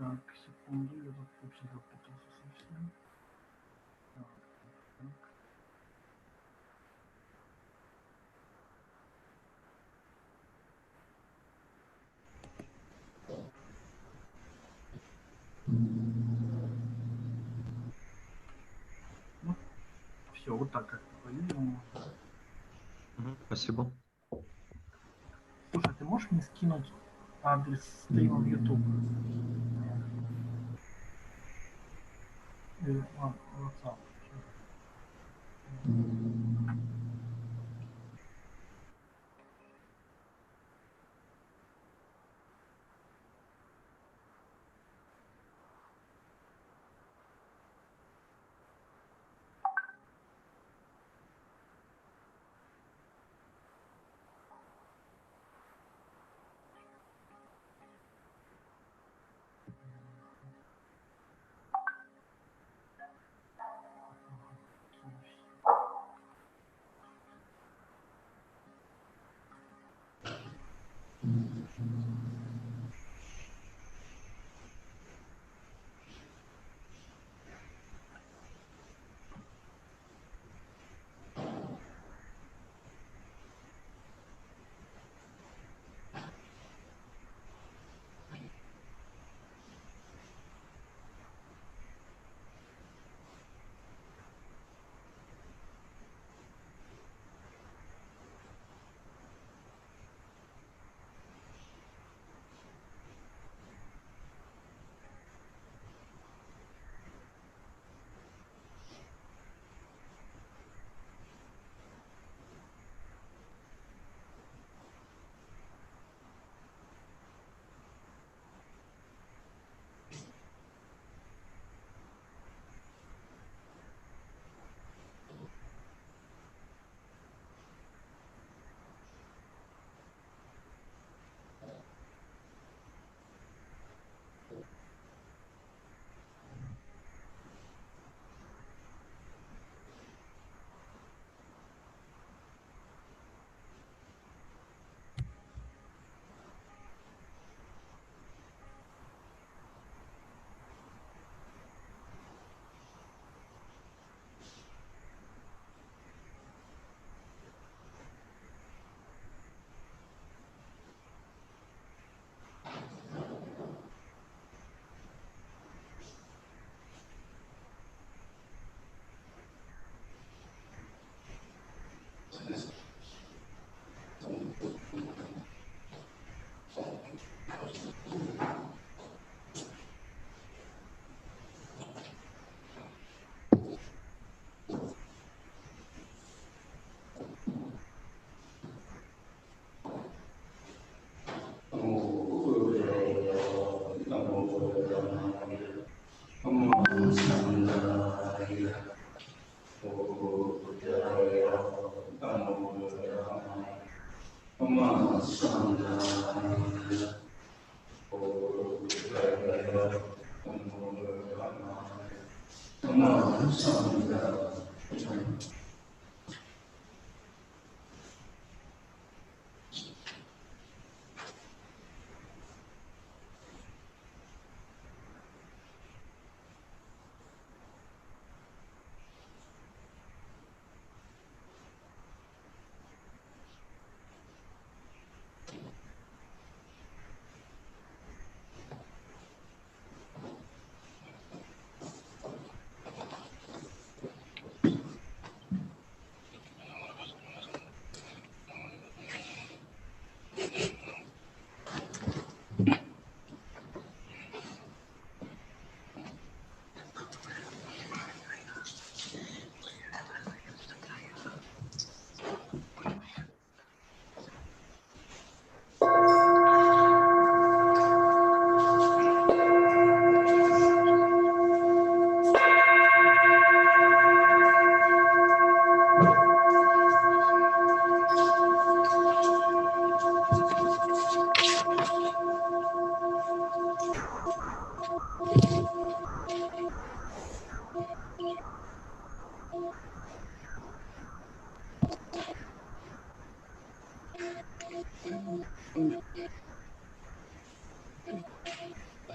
Так, секунду, я тут вообще запутался совсем. Так, так. Ну, все, вот так как по-видимому. Спасибо. Слушай, ты можешь мне скинуть адрес стрима в YouTube? Или WhatsApp?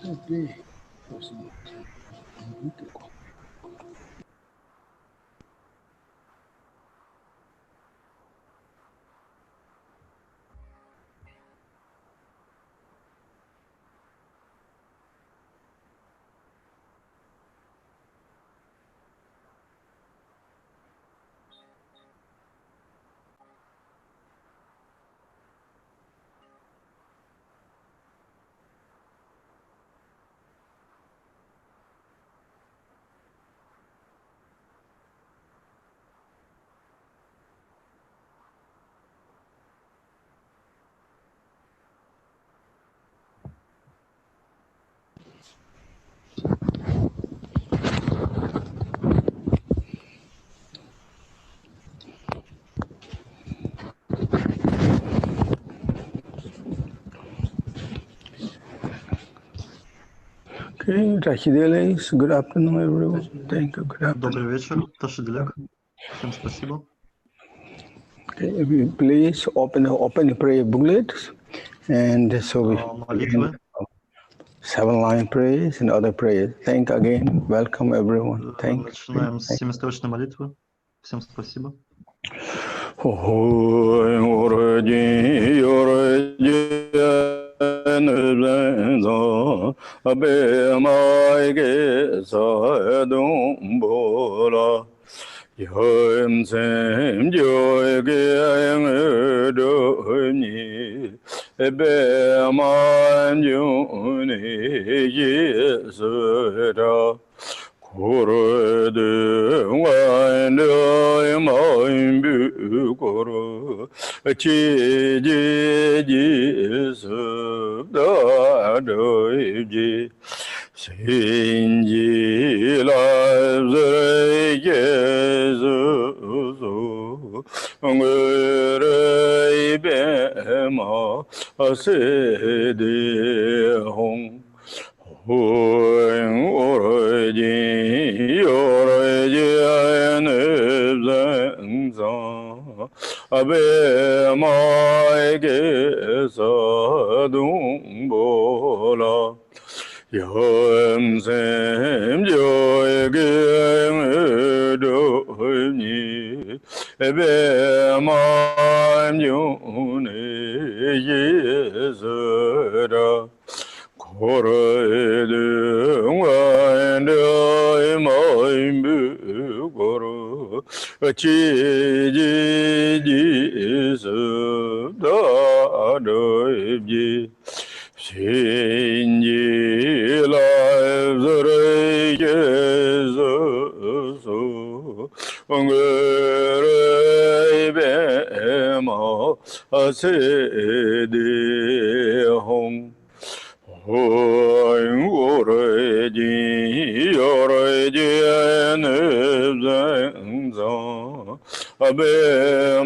Okay. Okay, Tashidelis, good afternoon, everyone. Thank you. Good afternoon. Добрый вечер, Ташиделек. Всем спасибо. Okay, if you please open the prayer booklets, and so we Молитвы. 7-line prayers and other prayers. Thank again. Welcome everyone. Thank you. Начинаем с семистрочной молитвы. Всем спасибо. Yom Sinji lazre yezu ngere bema asede hong hoing orji yorji anebzangza abe maige sadung bola Yom sem joy geng do ni ebe man yun yezera kore de wan de mai bu koro chi ji ji su da do ji Sinji lazre yezu ngere bema asede hong hoing oreji oreji anebzangza abe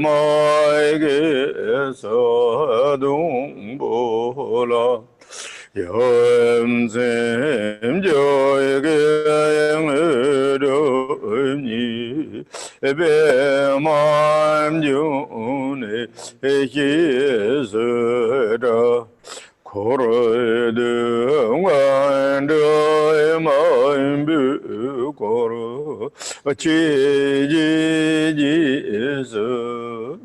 maige sadung bola Yom zem joy geng do ni ebe man june yezera kore de wan de man bu koro chi ji ji su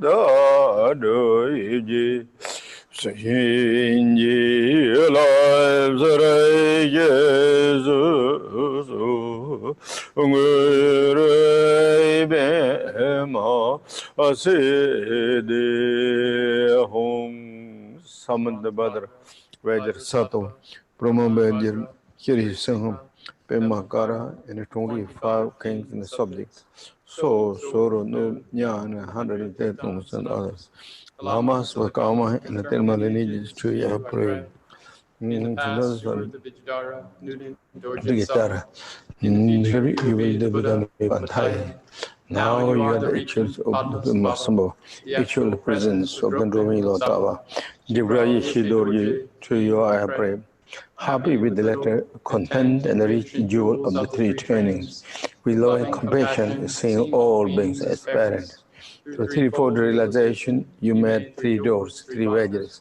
da do ji Sinji lazre yezu ngere bema asede hong Samad Badr Vajar Sato Promo Vajar Kiri Sangam Pema Kara and 25 kings in the subject So Soro no Nyan 110 and others Lamas Vakama and the Telma lineages to Yapre. In the past, you were the Vijdara, Nudin, Dorje, you will live with them Thai. Now you are the actual of the Masamo, actual presence of the Romi Lotava. Divra Shidorji to you I pray. Happy with the letter, content and the rich jewel of the three trainings. With love and compassion, seeing all beings as parents. Through threefold realization, you made three doors, three wedges.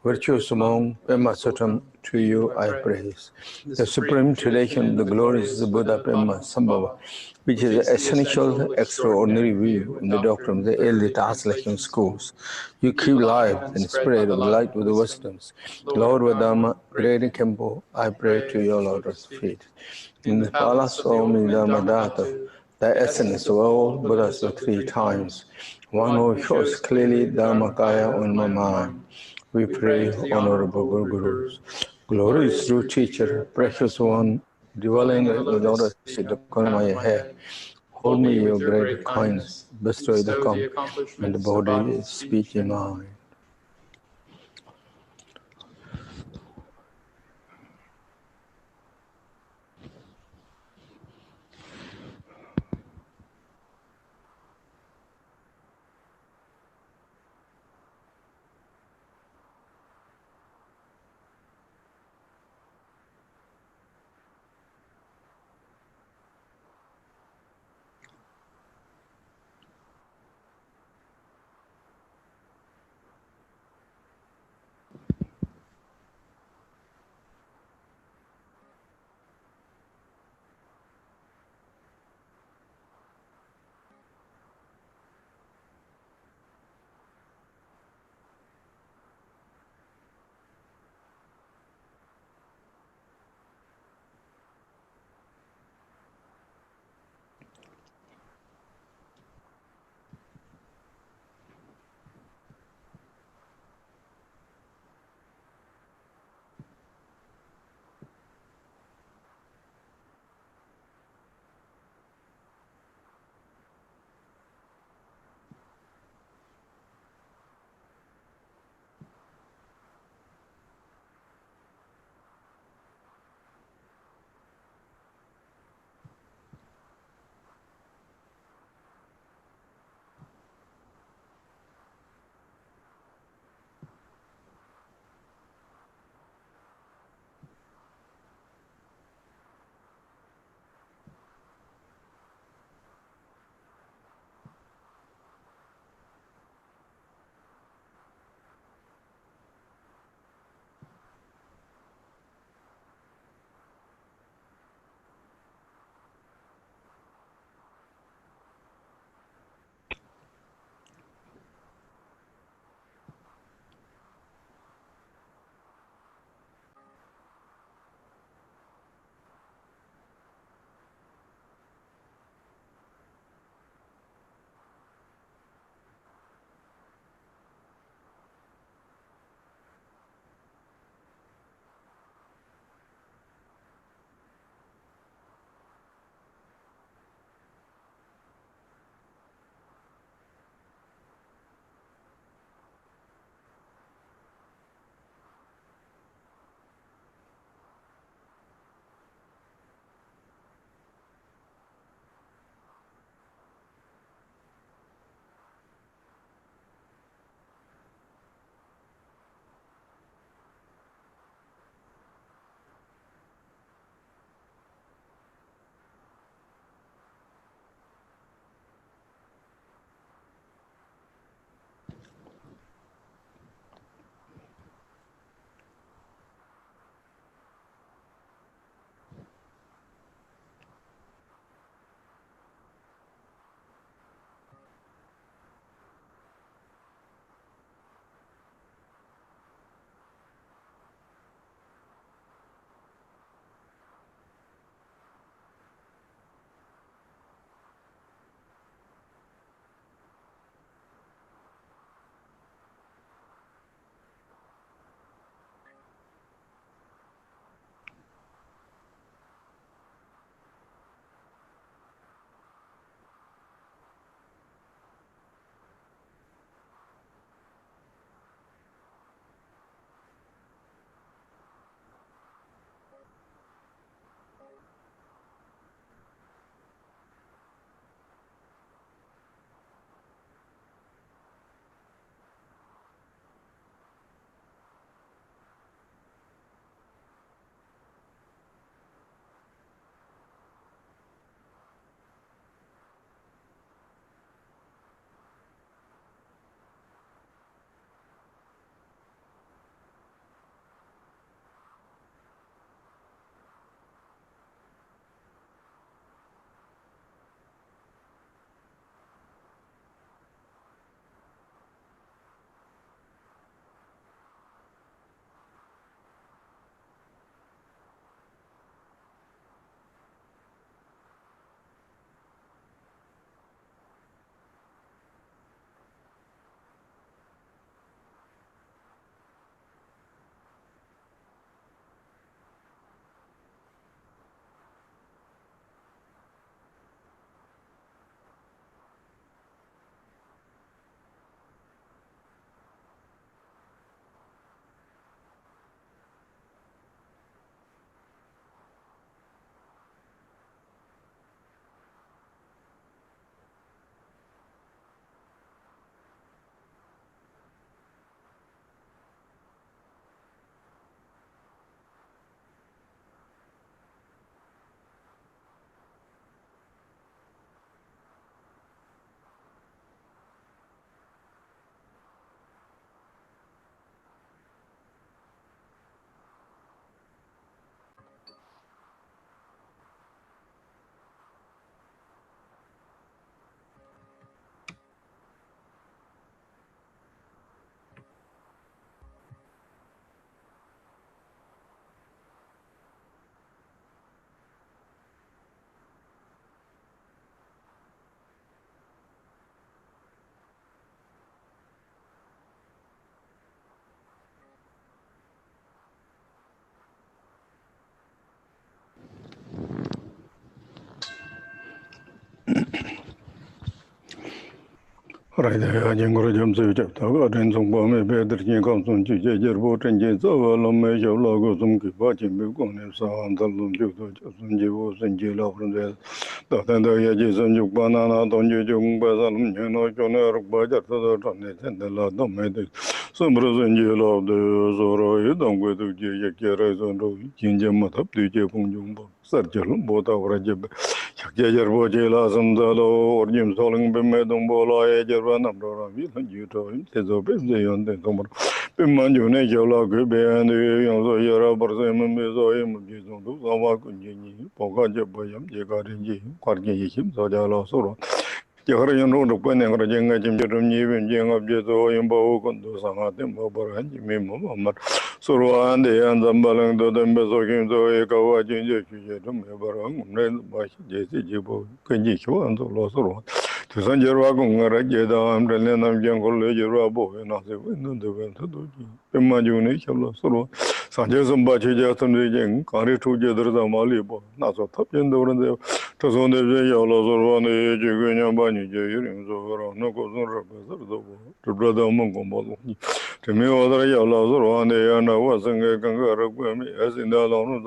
Virtuous among Pema Sutram, to you I praise. The supreme tradition, the glorious Buddha Pema Sambhava, which is the essential, extraordinary view in the doctrine of the early translation schools. You keep life and spread of light with the wisdoms. Lord Vadama, great Khenpo, I pray to your lotus feet. In the palace of Midamadatta, the essence of all Buddhas were three times. One who shows clearly Dharmakaya on my mind. We pray, Honorable Gurus, glorious true teacher, precious one, dwelling in the lotus seat upon my head. Hold me your great kindness, bestow the calm, and the body, speech, and mind. Paraya Jingro Jamsu Chaptaga, Renzong Bome, Pedri, Consul, Jerbo, and Jezava, Lome, Lago, some Kipachi, Bukon, San Salum, Sunjivos, and Jila from there. The Yajis and Yubanana, Don Jung Bazan, you know, Joner, Bajar, and the Ladom made some Brazilian Jila of the Zoro, you don't go to Jakiras and Jinjamat, DJ Punjumbo, Sergio, both our Jeb. Jajar Jela Sandalo, or Jim Soling Bemedum Bola, Javan, and you told him, says Opus, the on the summer. Pimanju Najola, Gube, and the Yara Barzam, Mezoim, Gizon, Zawakuni, Pogaja Bayam, Jagarinji, Quargi, Sojala Soro. Jaharian road of Penang, Rajanga, Jim Jeremy, and Jang of Jezo, Yambo, Kondo, Samatim, Bobar, and Jimmy Muhammad. Soro and the Anzambalang, the Bezokim, the Ekawa, Ginger, Mebarang, Red by Jesse Jibo, Kenjicho, and the Losoro. To Sanjaragung, Rajeda, and Relenam Jungle, Rabo, and other window the well to do. Imagine Soro. Sanjasam Bachi Jason Rejang, Kari to Jedra Malibo, not so top in the one there. To Son de Yalazor, Jiganyabani, Jayin, no goes to brother Mongo. To me, other Yalazor, and I wasn't a kangaroo, as in the long and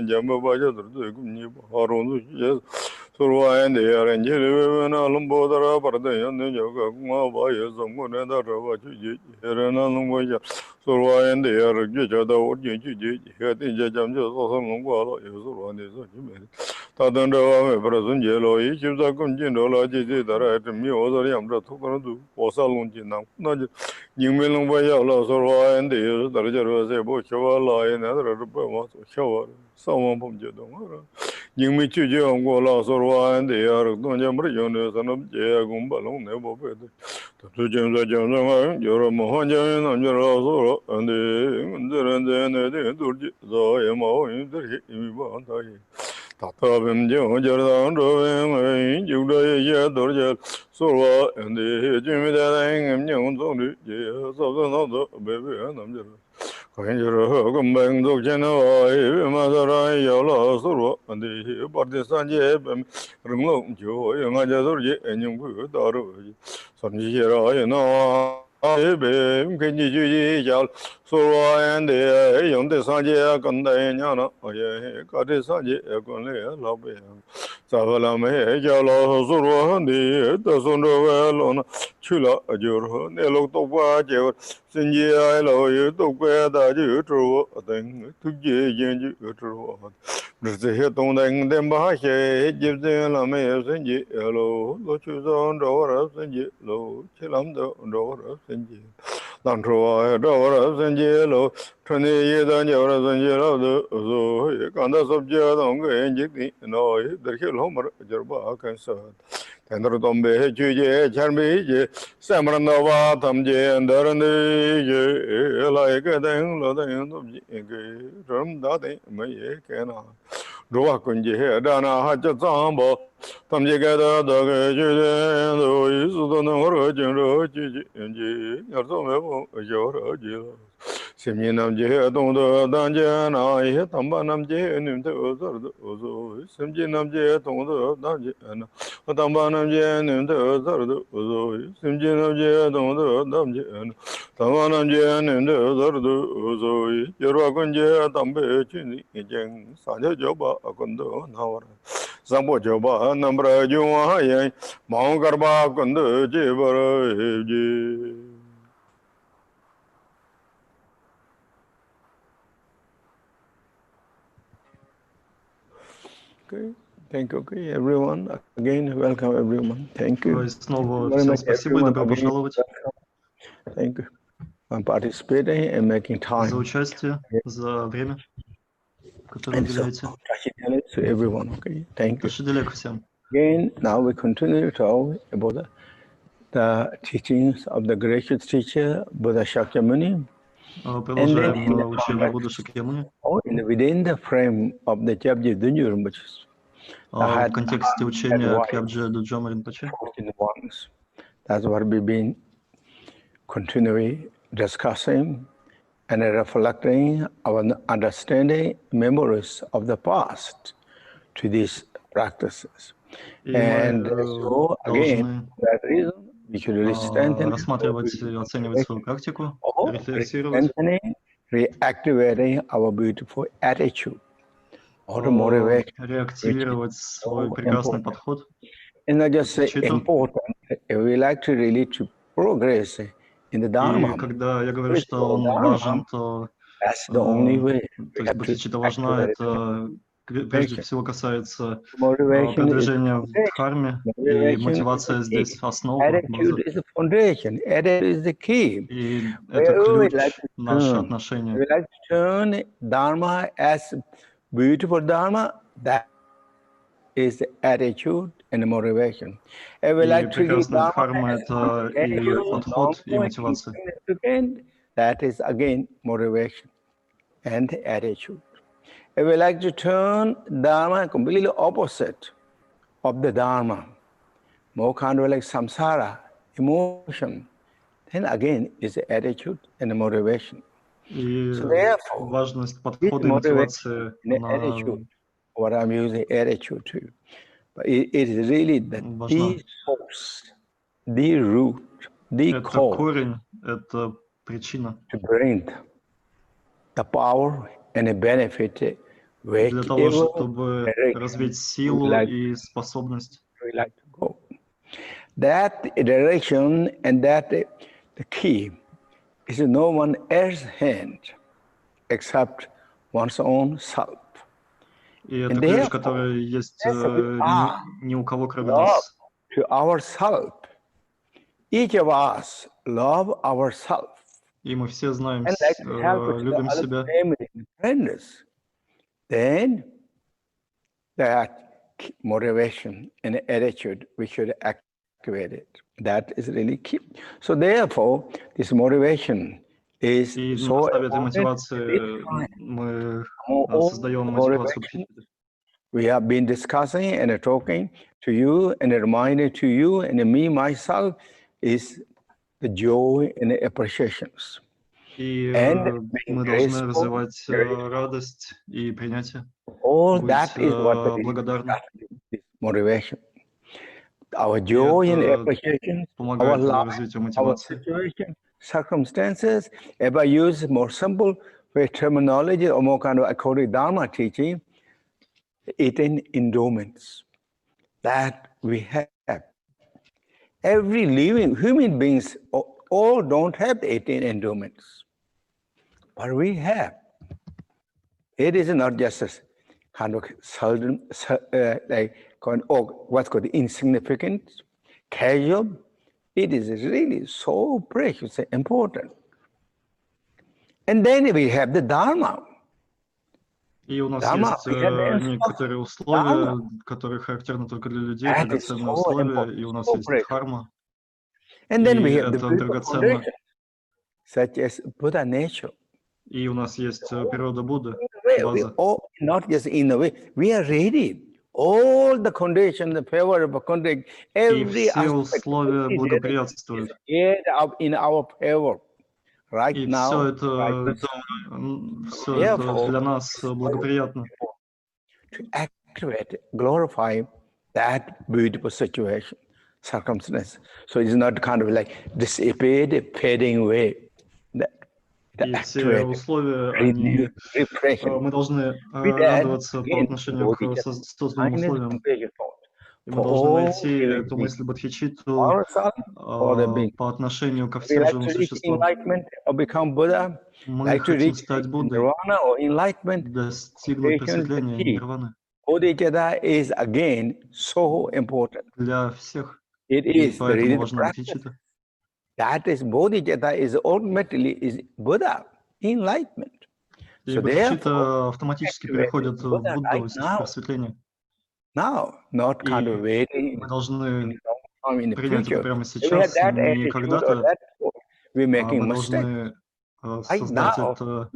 Jamba Baja, the good Haron, yes. So I and the air and Jelly and Alumbo, the Rapper, the and the Yoga, Mabaya, some good and other what you did, here and Alumboya. So I and the air, get what you did, here in Jajam, just also Mongolo, is one is what you made. Tadanda, President Yellow, each of the congenol, that I had me, other Yamra Tukandu, or Salunjina, not you will by Yala, so I and the air, the Raja was a bush of a lie and other shower, someone from Jedom. Jimmy Chujam Gola Sorwa and the Air Donjambrion and of Jagumbalon never better. To James Johnson, you're a Mohanjan and your also, and the Durji, the Emo in the Himba. Tatabim Jordan, Rovim, Judah, Dorja, Sorwa, and the Jimmy Dang and Young, so the baby and I'm when you're come back to Genoa, Mazarai, Yola, Suru, and the partisan Jeb, Rumlo, Joe, Major, and you good daughter. Some year, you know. Can you yell so and the young Sanja Condayana? Got his Sanja, Conlea, love him. Savalame, Yellow, Suru, and the son of on Chula, Jur, Nelo Topa, Sinji, I love you to where that you true, a thing to J. True. There's a hit on them by gives them a mayor, Sinji, hello, what you on door of Sinji, low, Chilamdo, door of Sinji. Lantro, door of Sinji, 20 years on your Sinji, so Kanda subject on Genji, no, the hill homer, Jerba concern. Tender Tombe, Juji, Charmi, Samranova, Tamje, and Darani, like a thing, Lodan of Rum Dati, May, Kana. Roakunji, Dana, Hajazambo, Tamjigada, the Jude, Sudan, Origin, Roji, and Yarzo, your Seminam Jehadon, the Danjan, I hit Tambanam Jen into Ozo, Simjinam Jeton, the Danjan, Tambanam Jen into Ozo, Simjinam Jeton, the Danjan, Tamanam Jen into Ozo, Yeragunja, Tambe, Chin, Saja Joba, Akondo, Navara, Sambo Joba, Nambra Juma, Mount Garba, Kondo, Jibara. Okay, thank you, okay, everyone. Again, welcome everyone. Thank you. Снова Very всем much, спасибо и everyone. добро Again, пожаловать welcome. Thank you for participating and making за time. участие, за время, которое And so, уделяете. to everyone, okay, thank you. Ташиделек всем. Again, now we continue to talk about the teachings of the gracious teacher, Buddha Shakyamuni. Продолжаем учение Будды Шакьямуни. Within the frame of the Jabji Dunju Rinpoche, В контексте учения Кхябджи Дуджома Ринпоче. That's what we've been continually discussing and reflecting our understanding, memories of the past to these practices. And so again, for that reason, we should really strengthen it, рассматривать и оценивать свою практику, or рефлексировать strengthening, reactivating our beautiful attitude, or the motivation, which is реактивировать свой so прекрасный important. подход. It's not just Читу. important, if we like to really to progress in the И Dharma, когда я говорю, Which что он Dharma, важен, то that's the only way. то есть бодхичитта важна, это прежде всего касается Motivation is продвижения в foundation. Дхарме, и Motivation is мотивация the здесь key. основа, Attitude база, is the foundation. Attitude is the key. и Where это we ключ like to наши turn. отношения. We like to turn Dharma as beautiful Dharma. That is the attitude and the motivation. If we И like to lead прекрасная Dharma Дхарма — as это и attitude, подход, и noble, мотивация. insignificant, that is again motivation and attitude. If we like to turn Dharma completely opposite of the Dharma, more kind of like samsara, emotion, then again is the attitude and the motivation. И So therefore, важность this подхода и мотивации, motivation and она attitude, what I'm using attitude to, but it is really the важна. source, the root, the Это cause корень, это причина to bring the power and the benefit для того, wherever чтобы развить силу и способность. we like to go. That direction and that the key is in no one else's hand except one's own self. И это And ключ, therefore, который есть we are ни у кого, кроме love нас. to ourselves. Each of us love ourselves. И мы все знаем, And like to help with the любим other себя. family and friends. Then that motivation and attitude, we should activate it. That is really key. So therefore, this motivation is И so на основе этой important. мотивации мы All создаем the мотивацию motivation бодхичитты. we have been discussing and talking to you and a reminder to you and me, myself, is the joy and the appreciations. И And мы должны развивать радость и принятие. all Быть that is what благодарны. is motivation. Our joy and appreciation, our Помогает life, развитию our мотивации. situation, circumstances. If I use more simple terminology or more kind of according Dharma teaching, 18 endowments that we have. Every living human beings all don't have 18 endowments, but we have. It is not just a kind of seldom, like what's called insignificant, casual. It is really so precious and important. And then we have the Dharma. И у нас Dharma, есть we have the некоторые условия, которые характерны только для людей, That is драгоценные so условия, important, и у нас so есть precious. дхарма. And then И we have the это beautiful драгоценно. foundation, such as Buddha nature. И у нас есть природа Будды, We база. all, not just in a way, we are ready. All the conditions, the favorable condition, И every все aspect условия благоприятствуют. is in our favor right И now. все это Therefore, для нас благоприятно. to activate, glorify that beautiful situation, circumstance. So it's not kind of like dissipate, fading away. И все условия, они, мы должны радоваться по отношению к созданным условиям. И мы должны найти эту мысль бодхичитту по отношению ко всем живым существам. Мы хотим стать Буддой, достигнуть просветления нирваны. Bodhicitta is again so important. Для всех. It И is поэтому важна бодхичитта. That is bodhicitta is ultimately is Buddha, enlightenment. И бодхичитта автоматически переходит в буддовость, в просветление. Now, not kind of waiting. Мы должны in the принять это future. прямо сейчас, не когда-то, мы должны создать это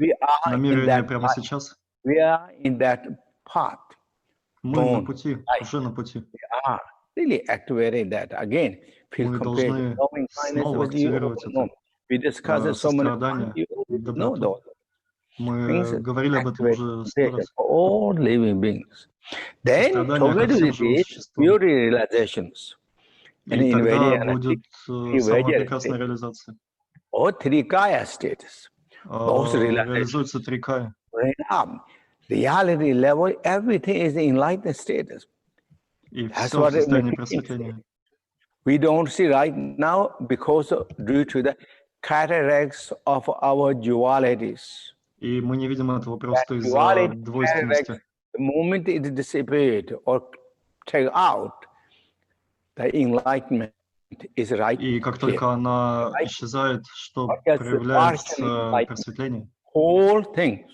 намерение прямо сейчас. We are in that path. Мы на пути, уже на пути. Really activating that again. Мы должны снова активировать это. Сострадание, доброту. Мы говорили об этом уже 100 раз. All living beings. Then, Сострадание ко всем живым существам. И тогда будет самая прекрасная реализация. Or Trikaya status. Those Реализуется трикая. Reality level, everything is the enlightened status. И все в состоянии просветления. We don't see right now because due to the cataracts of our dualities. И мы не видим этого просто из-за двойственности. The moment it dissipates or take out, the enlightenment is right. И как только она исчезает, что проявляется просветление? Whole things.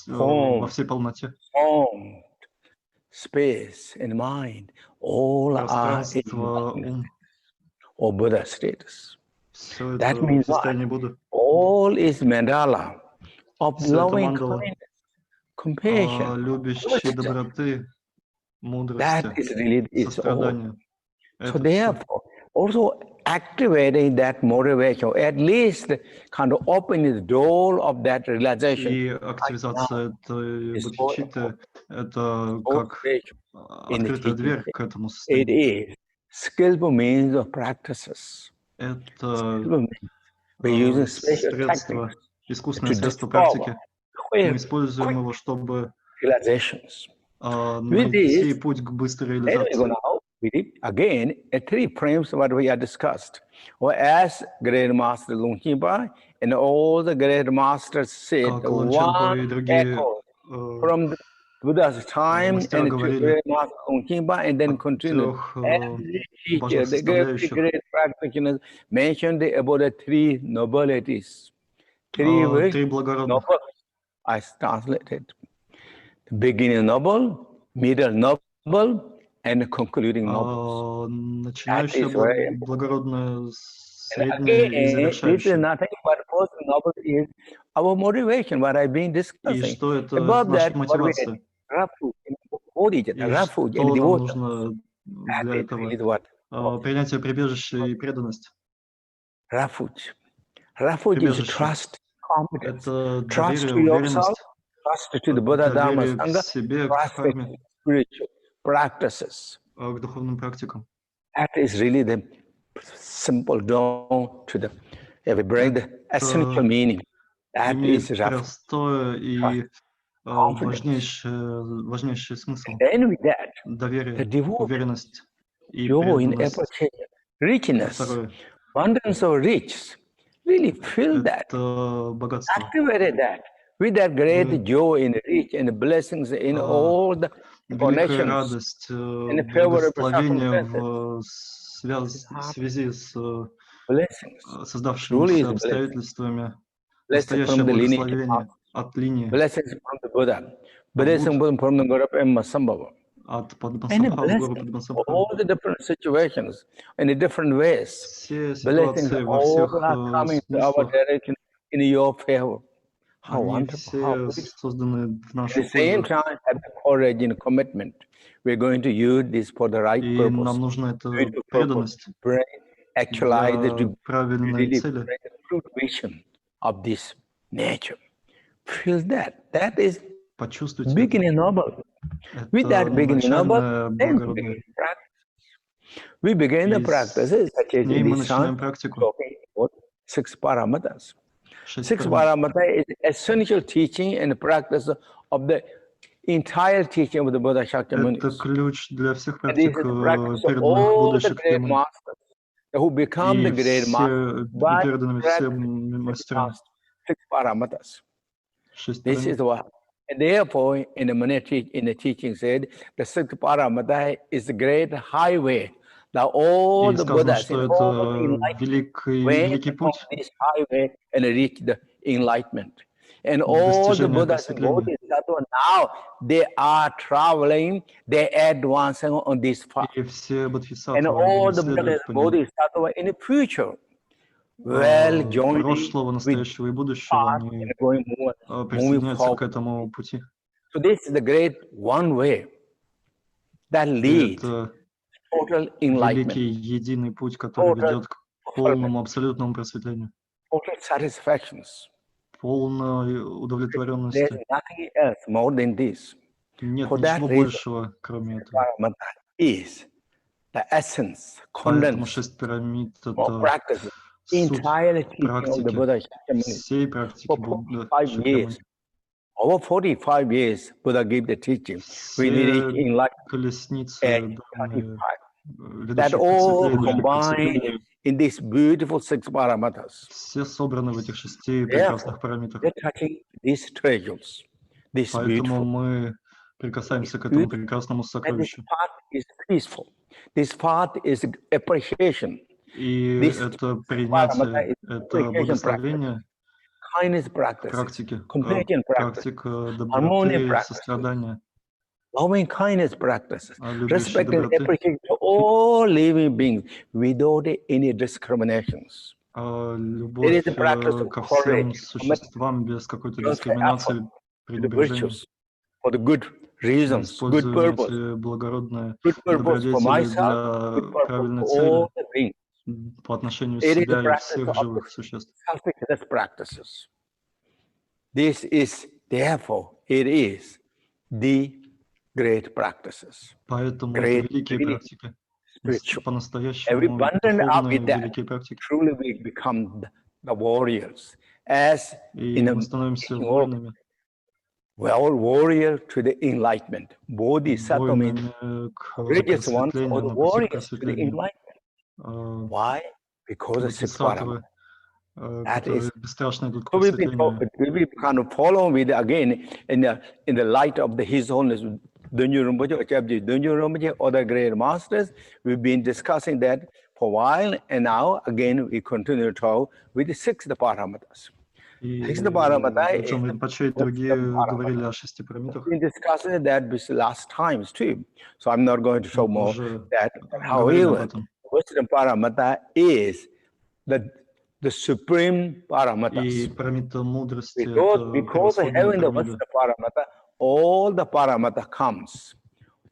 Во всей полноте. Space and mind, all are in or Buddha status. That means what? All is mandala of loving kindness, compassion, любящей доброты, мудрости, that is really its all. сострадания. So therefore, also activating that motivation, at least kind of opening the door of that realization. И активизация этой бодхичитты — это как открытая дверь к этому состоянию. It is skillful means of practices. Это средство, искусное средство практики. Мы используем его, чтобы найти путь к быстрой реализации. Again, three frames what we have discussed. Or as Great Master Lungpa and all the Great Masters said, one echo from the Buddha's time and to Great Master Lungpa and then continue. Every teacher, the great practitioners mentioned about the three nobilities. Three noble, I translated. The beginning noble, middle noble, and concluding nobles. Начинающее благородное, среднее и завершающее. This is nothing but first noble is our motivation, what I've been discussing. И что это наша мотивация? И что нам нужно для этого? Принятие прибежища и преданность. Refuge is trust, confidence, это trust доверие, to yourself, уверенность, trust to the Buddha, Dharma, доверие к Sangha, себе, к trust to дхарме, spiritual practices. к духовным практикам. That is really the simple dawn to the, if we bring the essential meaning. That is простое и важнейший смысл. Доверие, уверенность и преданность. Richness, abundance of riches, really feel that, activated that, with that great joy and rich and blessings in all the великая радость, благословение в связи с создавшимися обстоятельствами, настоящее благословение от линии, от Падмасамбхава, гуру Падмасамбхава. All the different situations in the different ways. Все ситуации во всех смыслах. In your favor. How Они wonderful. все созданы в нашу At the same пользу. time, have the courage and commitment. We're going to use this for the right И purpose. нам нужна эта преданность Actualize для правильной цели. Vision of this nature. Feel that. That is Почувствуйте beginning noble. With that beginning noble, then we begin the practices such as мы начинаем практику. Six paramatas. Six paramata is essential teaching and practice of the entire teaching of the Buddha Shakyamuni. Это ключ для всех практик переданных Буддой Шакьямуни. Who become the great master by six paramatas. This is what. And therefore, in the teaching said, the sixth paramata is the great highway. Now all the Buddhas in all went on this highway and reached the enlightenment. And all the Buddhas and Bodhisattvas now they are traveling, they are advancing on this path. And all the Buddhas and Bodhisattvas in the future will join настоящего и будущего, они присоединяются к этому пути. So this is the great one way that leads total enlightenment. Великий единый путь, который ведет к полному абсолютному просветлению. Total satisfactions. Полной удовлетворенности. There's nothing else more than this. Нет ничего большего, кроме этого. Is the essence, Поэтому condensed, 6 пирамид — or это practices, суть entire teaching of the практики, Buddha Shakyamuni. всей практики For Будды 45 Шакьямуни. years, over 45 years, Buddha gave the teaching. We Все reach enlightenment колесницы, at данные, 35. That ведущие к all просветлению, combined in these beautiful 6 paramatas. все собраны в этих 6 Therefore, прекрасных параметрах. we're touching these treasures, this Поэтому beautiful. мы прикасаемся к этому прекрасному And this сокровищу. path is peaceful. This path is appreciation. И This это paramata принятие, is это appreciation practice, благословение kindness в practices, практике, compassion practice, практика harmony доброты, practice, сострадания, loving kindness practices, любящей respect and доброты. appreciation to all living beings without any discriminations. There Любовь is a practice of ко всем courage, существам без какой-то commitment, дискриминации, effort to the пренебрежения. virtues for the good Мы reasons, good используем purpose, эти благородные good purpose for добродетели myself, good для purpose правильной for цели all the beings. по отношению It is the себя и practice всех of the живых существ. selfless practices. This is, therefore, it is the great practices. Поэтому это Great, великие really практики, spiritual. Every по-настоящему abundant are духовные with that. великие практики. Truly we become the warriors. As И in мы a становимся teaching of воинами, well, warrior to the enlightenment. Bodhisattva means воинами к greatest ones or просветлению, the на пути к warriors to the просветлению. enlightenment. Why? Because of six Бодхисаттвы, paramata. That которые is, бесстрашно идут к so просветлению. we kind of follow with again in the light of His Holiness Doнгьял Rinpoche, other great masters. We've been discussing that for a while, and now again we continue to talk with the sixth paramatas. И Sixth paramata Доджон is Ринпоче и другие говорили о 6 параметрах. we discussed that with last times too. So I'm not going to show Мы more уже that. говорили об However, этом. wisdom paramata is the supreme И paramatas. парамита мудрости — Because это of превосходная having the пирамида. wisdom paramata, all the paramata comes.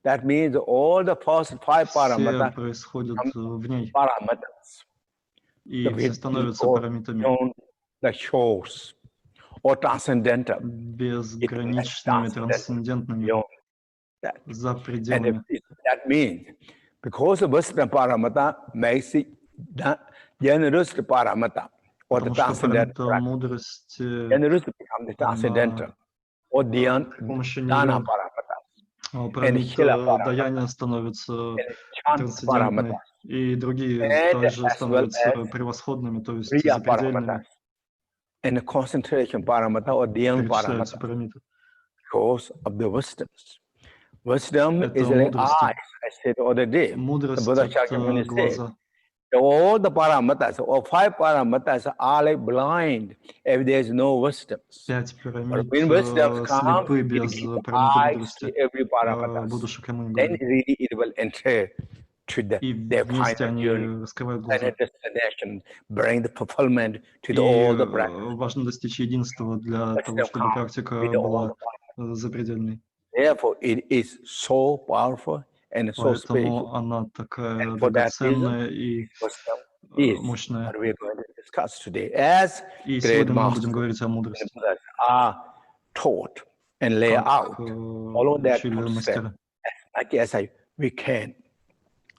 That means all the first 5 Все paramata происходят в ней, paramatas. и все становятся Or парамитами, beyond the shores or transcendental. безграничными, трансцендентными, Beyond that. за And пределами. that means because of wisdom paramata makes it generous paramata or the Потому что transcendental парамита practice. мудрости, Generous becomes the transcendental or при помощи нее dana paramata. парамита даяния становится трансцендентной, и другие также становятся превосходными, то есть запредельными. And the concentration paramata or dhyana Перечисляются paramata парамиты. because of the wisdoms. Wisdom Это is like мудрость. eyes, I said the other day. Мудрость — Buddha это Shakyamuni said, глаза. all the paramatas or 5 paramatas are like blind if there is no wisdom. 5 пирамид But when wisdom comes, слепы it без gives парамиты eyes мудрости. to every paramata. Будда Шакьямуни Then говорит. really it will enter to И their вместе final они journey, раскрывают глаза. final destination, bring the fulfillment to И all the practice. важно достичь единства для того, чтобы практика была запредельной. Therefore, it is so powerful and so special. Поэтому она такая And for that драгоценная reason, и wisdom is мощная. what we are going to discuss today. As И great сегодня мы будем masters говорить о мудрости, are taught and lay out, как follow that учили concept мастера. as much as we can,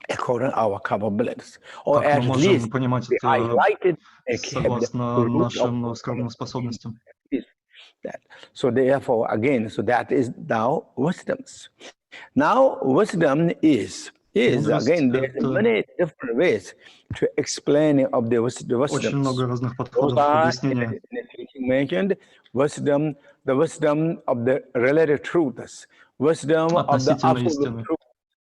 according to our capabilities, or Как at мы можем least понимать we это highlight it and keep the согласно root of нашим скромным способностям. that. So therefore, again, so that is now wisdoms. Now, wisdom is again, there's many different ways to explain of the wisdoms. Очень много разных Those подходов are объяснения. in the teaching mentioned wisdom, the wisdom of the relative truths, wisdom of the Относительно absolute истины, truth,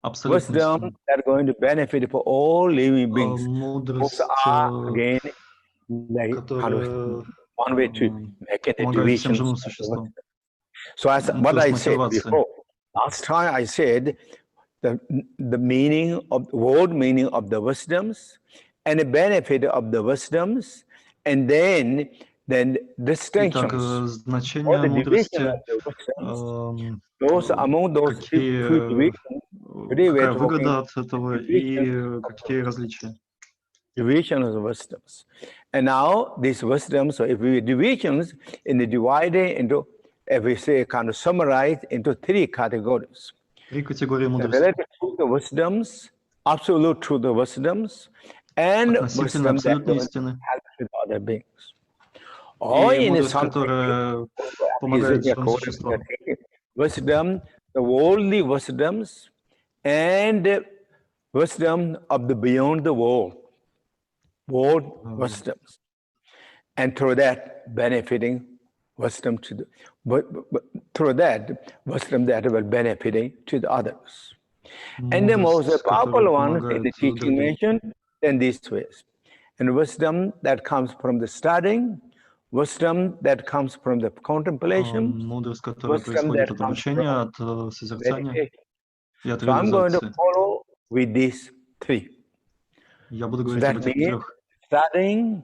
абсолютной wisdom истины. that are going to benefit for all living beings. Мудрость, Those are again like которая one way to make it a помогает всем division. живым существам. So as what I said before, last time I said the meaning of the word meaning of the wisdoms and the benefit of the wisdoms, and then distinctions. Итак, значение мудрости, Those among those какая выгода от этого и какие различия. Division of the wisdoms. And now these wisdoms, so if we divisions in the divided into, if we say kind of summarize into 3 categories. Три категории The мудрости. relative truth of wisdoms, absolute truth of wisdoms and относительно wisdom that абсолютной will истины. help with other beings. Or И in мудрость, some которая is помогает живым according to существам. the wisdom, the worldly wisdoms, and wisdom of the beyond the world wisdoms, and through that benefiting wisdom to the, but through that wisdom that will benefiting to the others. And the most powerful ones in the teaching mentioned in these ways. And wisdom that comes from the studying, wisdom that comes from the contemplation, мудрость, которая wisdom происходит that от comes обучения, от from созерцания meditation. и от So I'm going to реализации. follow with these three. Я буду So говорить об that этих means трех. studying,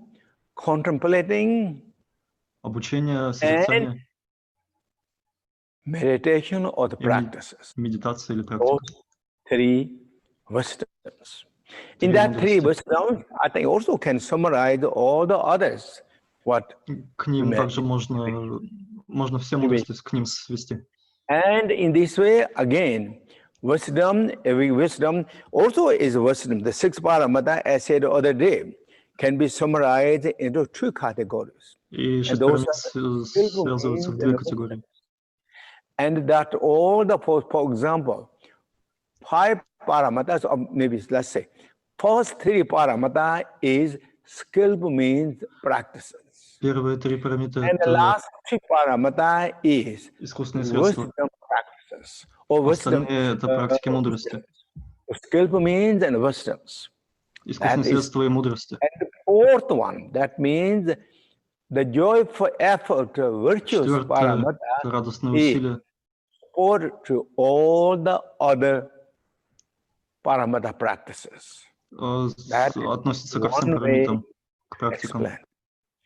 contemplating, Обучение, созерцание meditation or the и practices. медитация или Those практика. three wisdoms. In Три that three мудрости. wisdoms, I think also can summarize all the others. What К ним we также mentioned. можно все мудрости к ним свести. And in this way, again, wisdom, every wisdom also is wisdom. The six paramata, as I said the other day, can be summarized into two categories. И And шесть those парамит are skillful связываются в means две and категории. And that all the, for example, 5 paramatas, or maybe let's say, first 3 paramata is skillful means practices. Первые три парамита And the это last 3 paramata is искусственные средства. wisdom practices. Or wisdom, Остальные это практики мудрости. skillful means and wisdoms. Искусственные That is, средства и мудрости. and the fourth one, that means the joyful effort, virtuous Четвертое paramata радостное is усилие. support to all the other paramata practices. Относится ко всем One way парамитам, к практикам. explain.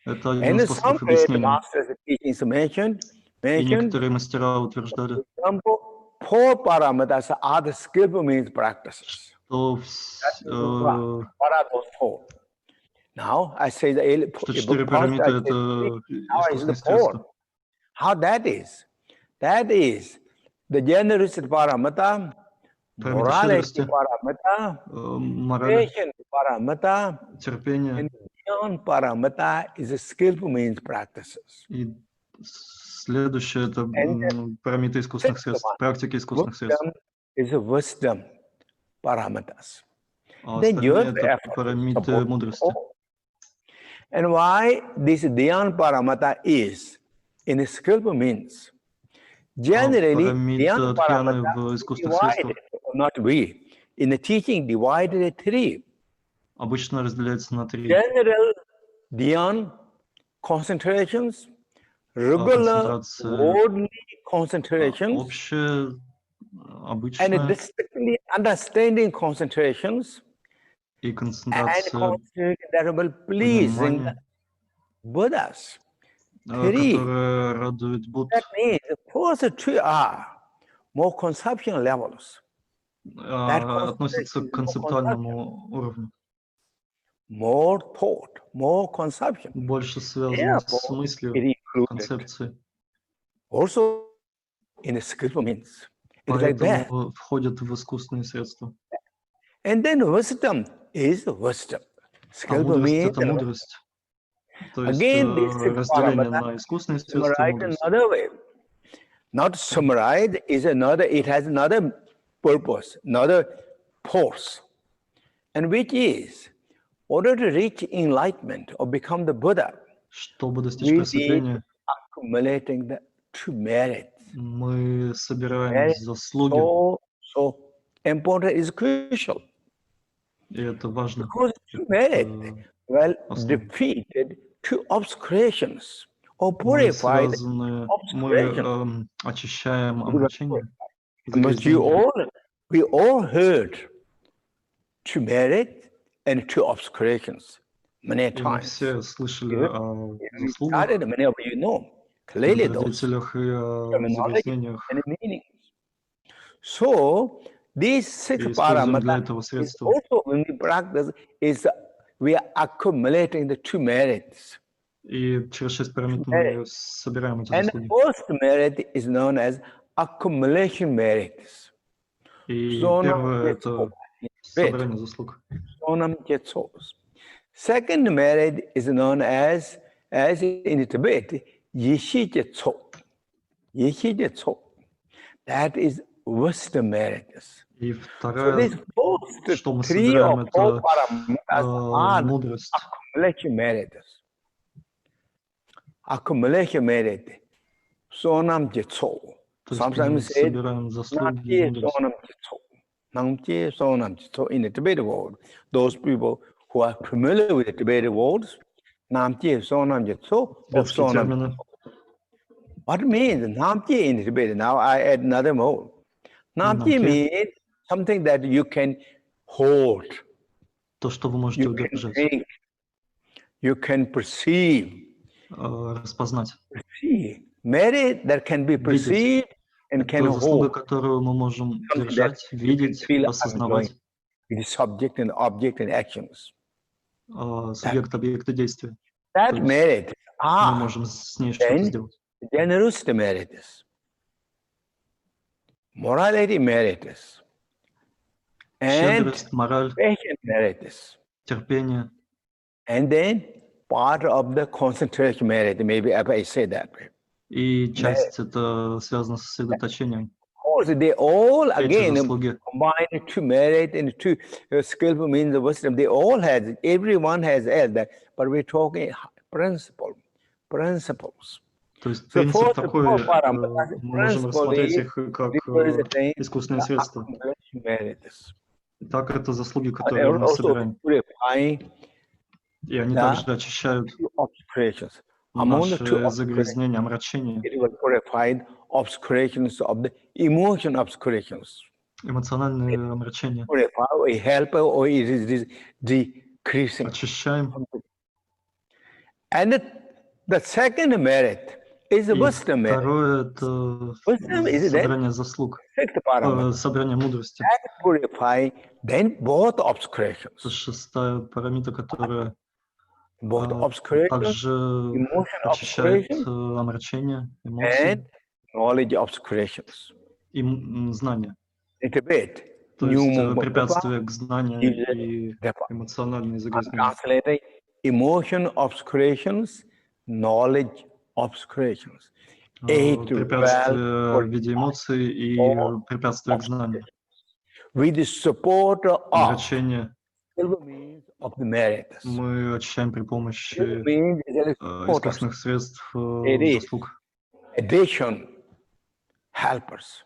Это один And из some способов great объяснения. masters teachings mentioned, И некоторые мастера утверждали, four paramatas are the skillful means practices. что What are those four? Now I say что четыре парамита это искусственные средства. How that is? That is the generosity paramata, morality paramata, patience paramata, терпение, and beyond paramata is a skillful means practices. И следующее это парамиты искусственных средств, практики искусственных средств. Is a wisdom paramatas. А остальные это парамиты мудрости. And why this Dhyan paramata is in a skillful means? Generally, Dhyan paramata is divided, not we, in the teaching divided into 3. Обычно разделяется на 3. General Dhyan concentrations, regular worldly concentrations, общее, обычное, and distinctly understanding concentrations, и and концентрация concentration that will pleasing Buddhas. которая радует Будд. That means the first 2 are more conceptual levels. Относится к концептуальному уровню. More thought, more conception. Больше связано с мыслью, концепцией. Also in the skillful means. It's like that. Поэтому входят в искусственные средства. And then wisdom is wisdom. Skillful мудрость means это мудрость. То есть again, this разделение на искусственные средства и мудрость. Another way. Not summarized is another, it has another purpose, another force. And which is, in order to reach enlightenment or become the Buddha, чтобы достичь просветления, accumulating the true merit. Мы собираем заслуги. So important is crucial. И это важно. Because true merit will defeated two obscurations or purified мы очищаем омрачение. We all heard true merit and two obscurations many times. Все слышали о заслугах, many of you know clearly those и о So these 6 paramatas is also when we practice is we are accumulating the two merits. И через 6 параметров мы собираем эти заслуги. And the first merit is known as accumulation merits. И первое это собрание заслуг. Second merit is known as in Tibet, Yeshijitso. Yeshijitso. That is wisdom merit. И So вторая, these first что мы 3 or собираем, 4 это paramatas are мудрость. accumulation merit. Accumulation merit. Sonam Jitso. То есть мы Sometimes said собираем заслуги и Namje мудрость. Sonam Jitso. Namje Sonam Jitso in the Tibetan world. Those people who are familiar with the Tibetan words, Namje Sonam Jitso or Тибетские Sonam термины. Jitso. What means Namje in Tibetan? Now I add another mode. Namje means something that you can hold. То, что вы можете You can удержать, think. You can perceive. распознать. Perceive. Merit that can be perceived and can Это заслуга, hold. которую мы можем Something that держать, you can видеть, feel осознавать. It is subject and object and actions. Субъект, объект и действие. That merit Мы можем с ней что-то then сделать. generosity merit is. Morality merit is. And Щедрость, мораль, patience merit is. терпение. And then part of the concentration merit, maybe if I say that way. И часть это связано с сосредоточением. Of course, they all Эти again заслуги. combine to merit and to skillful means of wisdom. They all has, everyone has that, but we're talking principles. То есть So принцип first, такой, мы можем рассмотреть их как искусственные средства. Так это заслуги, которые мы собираем. И они также очищают наши загрязнения, омрачения. Эмоциональные омрачения. Очищаем. And the second merit is the wisdom merit. Второе это собрание заслуг, собрание мудрости. Then both obscurations. Это шестая парамита, которая также очищает омрачение, эмоции и знания. То есть препятствие к знанию и эмоциональные загрязнения. Emotion obscurations, knowledge obscurations. Препятствие в виде эмоций и препятствие к знанию. With the support of Омрачение of the merits. мы очищаем при помощи искусственных средств заслуг. Addition, helpers.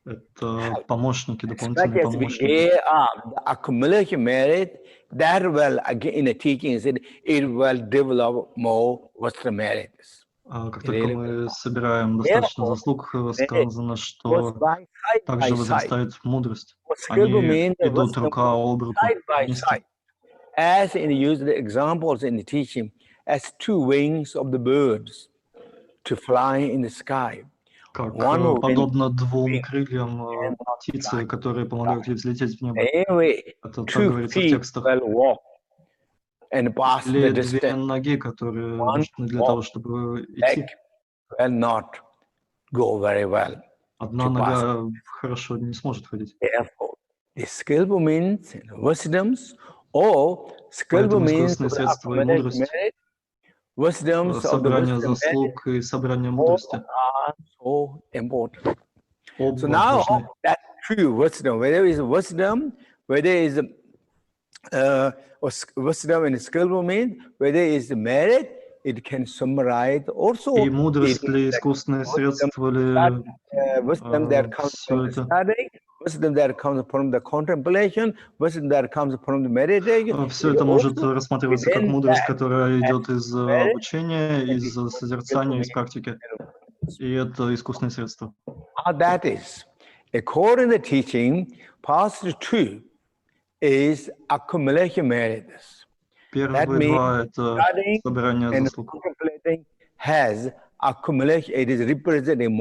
Это помощники, дополнительные помощники. The accumulation merit, that will, again, in the teaching, it will develop more wisdom merits. Как только мы собираем достаточно заслуг, сказано, что также возрастает мудрость. Они идут рука об руку вместе. As in use the examples in the teaching, as two wings of the birds to fly in the sky. Как подобно двум крыльям птицы, которые помогают ей взлететь в небо. Это так говорится в текстах. Или две ноги, которые нужны для того, чтобы идти. Одна нога хорошо не сможет ходить. Поэтому искусственные средства и мудрость, собрание заслуг и собрание мудрости. So now that true wisdom, whether it's wisdom, whether it's wisdom and skillful means, whether it's merit, it can summarize also. И мудрость ли, искусственные средства ли, wisdom that comes from the study, wisdom that comes from the contemplation, wisdom that comes from the meditation. Все это может рассматриваться как мудрость, которая идет из обучения, из созерцания, из практики. И это искусственные средства. That is, according to the teaching, part 2 is accumulation merits. Первые два это собрание заслуг. Has accumulation, it is representing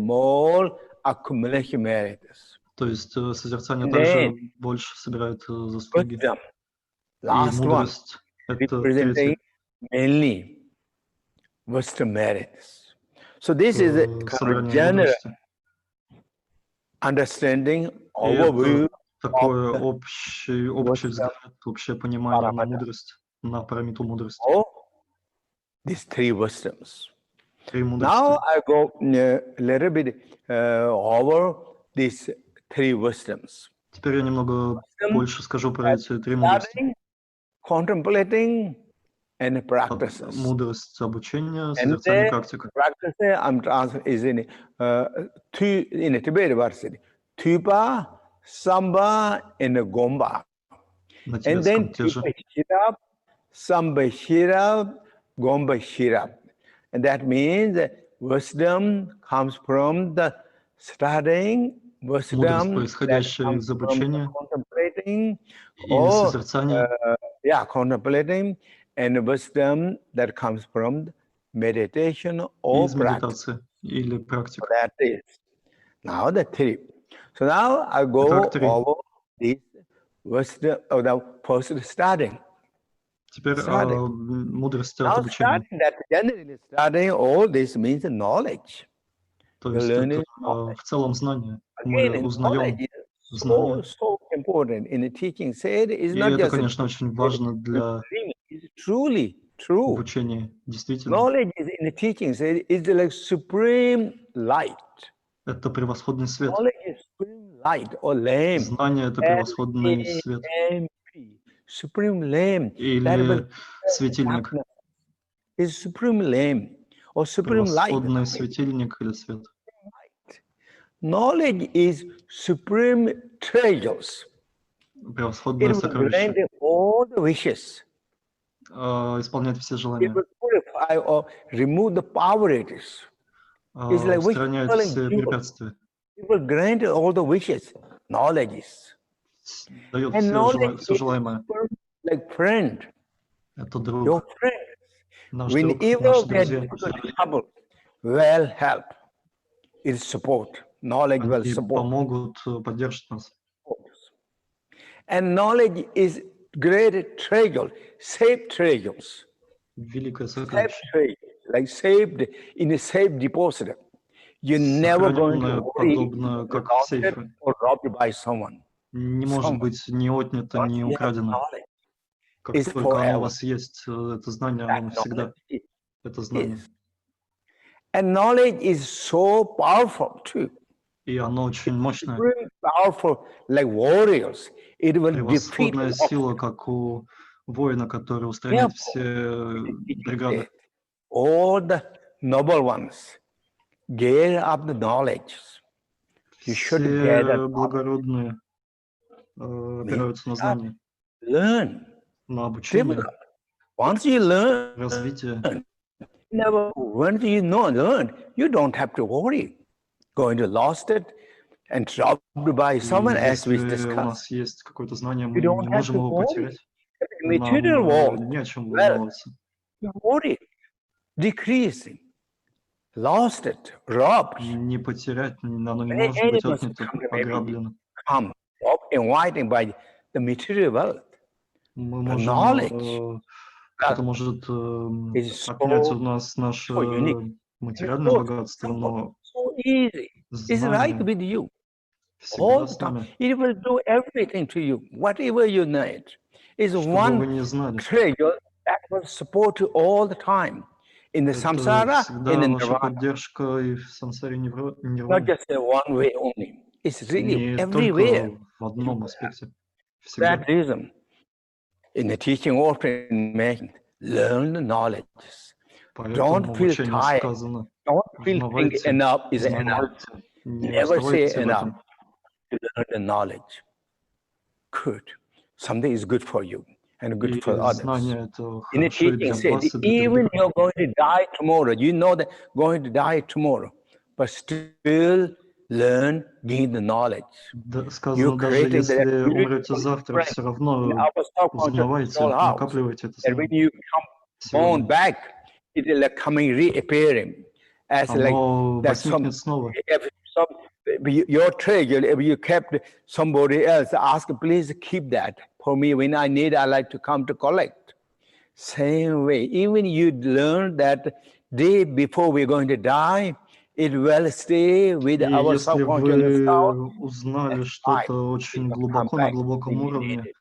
more accumulation merits. То есть созерцание также больше собирает заслуги. И мудрость это третье. Mainly wisdom merits. So this is a kind of general understanding, overview такое общий взгляд, общее понимание на мудрость, на парамиту мудрости. These three wisdoms. Три мудрости. Now I go a little bit over these three wisdoms. Теперь я немного больше скажу про эти три мудрости. Contemplating and practices. Мудрость обучения, созерцание, практика. Practice is in a Tibetan version. Tupa, Samba, and Gomba. На And then тибетском те же. Shirab, Samba Shirab, Gomba Shirab. And that means that wisdom comes from the studying, Мудрость, wisdom происходящая из обучения contemplating, или созерцания. Contemplating, and wisdom that comes from meditation or Из practice. медитации или практика. So that is now the three. So now I go over this wisdom of the first studying. Теперь мудрость от Now обучения. studying all this means knowledge. То есть это в целом знание. Мы узнаем знания. So important in the teaching said is И not это, just конечно, очень важно для truly true. обучения. Действительно. Knowledge in the teaching said is like supreme light. Это превосходный свет. Knowledge is supreme light or lamp. Знание — это превосходный свет. Supreme lamp. Или светильник. Is supreme lamp or supreme light. Превосходный светильник или свет. Knowledge is supreme treasures. Превосходное сокровище. All the wishes. Исполняет все желания. It will purify or remove the poverties. It's like устраняет все препятствия. It will grant all the wishes. Knowledge is. Дает все желаемое. Like friend. Это друг. Your friend. Наш друг, Whenever наши we друзья. are trouble, well help. Is support. Knowledge will Они support. помогут, поддержат нас. And knowledge is great treasure, safe treasures. Великое Safe сокровище. treasure, like saved in a safe deposit. You're never going to worry подобно как сейфы. or robbed by someone. Не может быть ни отнято, ни украдено. Как только оно у вас есть, это знание, оно навсегда. Это знание. And knowledge is so powerful too. И оно очень мощное. Powerful, like warriors. It will defeat Превосходная сила, как у воина, который устраняет все преграды. All the noble ones gather up the knowledge. You should gather. Благородные опираются на знания. Learn. На обучение. Once you learn, развитие. Once you learn, you don't have to worry. Going to lost it and robbed by someone, as we discussed. Если у нас есть какое-то знание, мы не можем его потерять. Material world, не о чем волноваться. Worry, decreasing, lost it, robbed. Не потерять, оно не может быть отнято, пограблено. Come, inviting by the material wealth. Мы можем, кто-то может отнять у нас наше материальное богатство, но знание всегда с нами. It will do everything to you, whatever you need. Is one treasure that will support you all the time in the samsara, in the nirvana. Not just one way only. It's really everywhere. В одном аспекте. That reason, in the teaching often mentioned, learn the knowledge. Don't feel tired. Don't feel think enough is enough. Never say enough to learn the knowledge. Good. Something is good for you and good for others. In the teaching says, even you're going to die tomorrow, you know that going to die tomorrow, but still learn, gain the knowledge. Сказано, даже если умрете завтра, все равно узнавайте, накапливайте это знание. And when you come on back, it is like coming, reappearing. As like that your treasure, if you kept somebody else, ask, please keep that for me. When I need, I like to come to collect. Same way, even you learn that day before we're going to die, it will stay with И our если subconscious вы thought узнали and что-то it очень will come глубоко, на back глубоком уровне, immediately.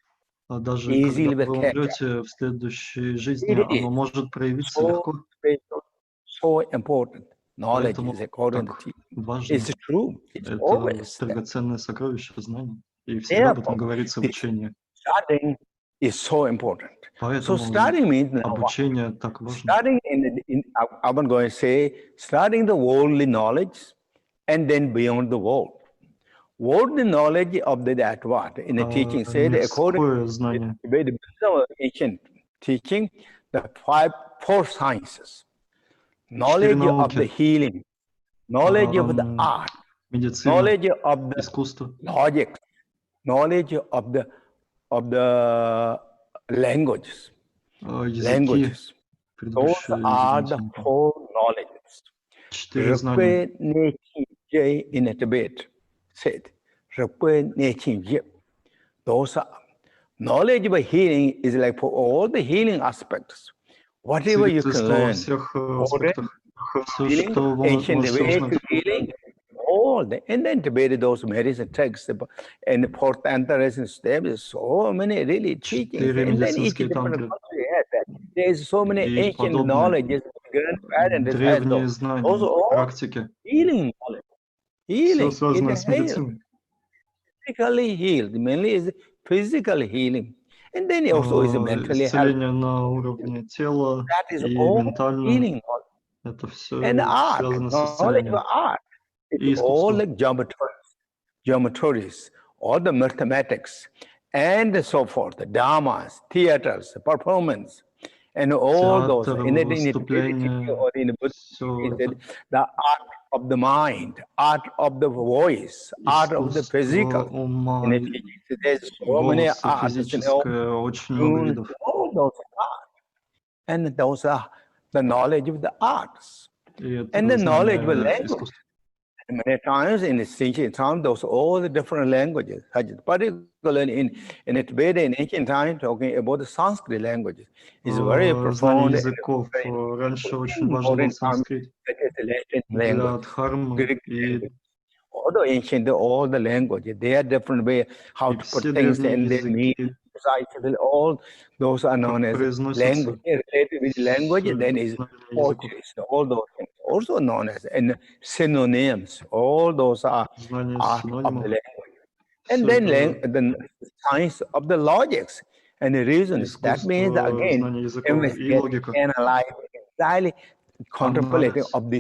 даже когда Easily will вы catch up. умрете в следующей жизни, It оно is может проявиться so легко. special, so important. Knowledge Поэтому is according to так teaching. важно. It's true. It's Это always there. драгоценное сокровище знания. И всегда об этом Therefore, говорится в this учении. starting is so important. So Поэтому starting means now what? обучение так важно. Starting I'm going to say, starting the worldly knowledge and then beyond the world. Worldly knowledge of that what? In the teaching said, according Мирское знание. to ancient teaching, the four sciences. Knowledge of the науки. healing, knowledge of the art, Медицина, knowledge of the искусство, logic, knowledge of the languages. языки, Languages. Those are the предыдущие four knowledges. 4 знания. In Tibet said, those are knowledge of healing is like for all the healing aspects. Whatever you can Свидетельство во learn. всех аспектах. Все, Healing, что вы ancient можете way узнать. to healing, all the, and then Tibet, those medicine texts and the fourth antares and steps, so many really teachings. 4 And then each медицинские different тантры. country has that. There's so many И ancient подобные. knowledges, grandparents has Древние those. знания, Those are all практики. healing knowledge. Все Healing. связано It с heals. медициной. Physically healed, mainly is physical healing. And then also is mentally health. Исцеление на уровне тела That is и all ментально. healing knowledge. Это все And art, связано с knowledge of исцелением. art. It's И all искусство. like geometries, all the mathematics, and so forth, the dramas, theaters, performance, and all those. Театр, In выступления, or in все это. the art of the mind, art of the voice, art of the physical. Искусство ума, In it, there's so many голоса, arts, физическое, очень много видов. all those arts. And those are the knowledge of the arts. And the knowledge of the language. Many times in the ancient time, those all the different languages, particularly in Tibet in ancient time, talking about the Sanskrit languages, is very profound. Языков. Раньше очень важен был санскрит для дхармы. И Although ancient, all the languages, they are different way how to put things in their meaning. All those are known as language. Related with language, then is poetry. All those things also known as and synonyms. All those are art of the language. And then the science of the logics and the reasons. That means again, investigate, analyze, entirely contemplating of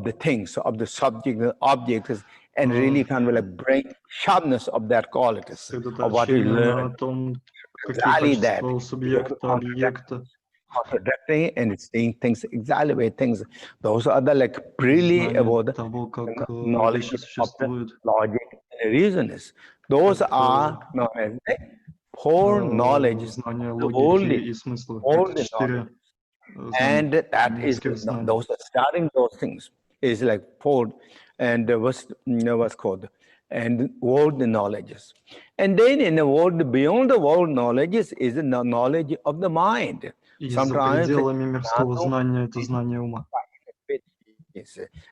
the things, of the subject, the objects, and really kind of like bring sharpness of that qualities of what you learn. Exactly that. Contradicting and seeing things, exactly way things. Those are the like really about the knowledge of the logic and reasons. Those are known as four knowledges, only knowledge. And that is those are starting those things is like four and what's called and world knowledges. And then in the world beyond the world knowledges is the knowledge of the mind. Sometimes мирского знания это знание ума.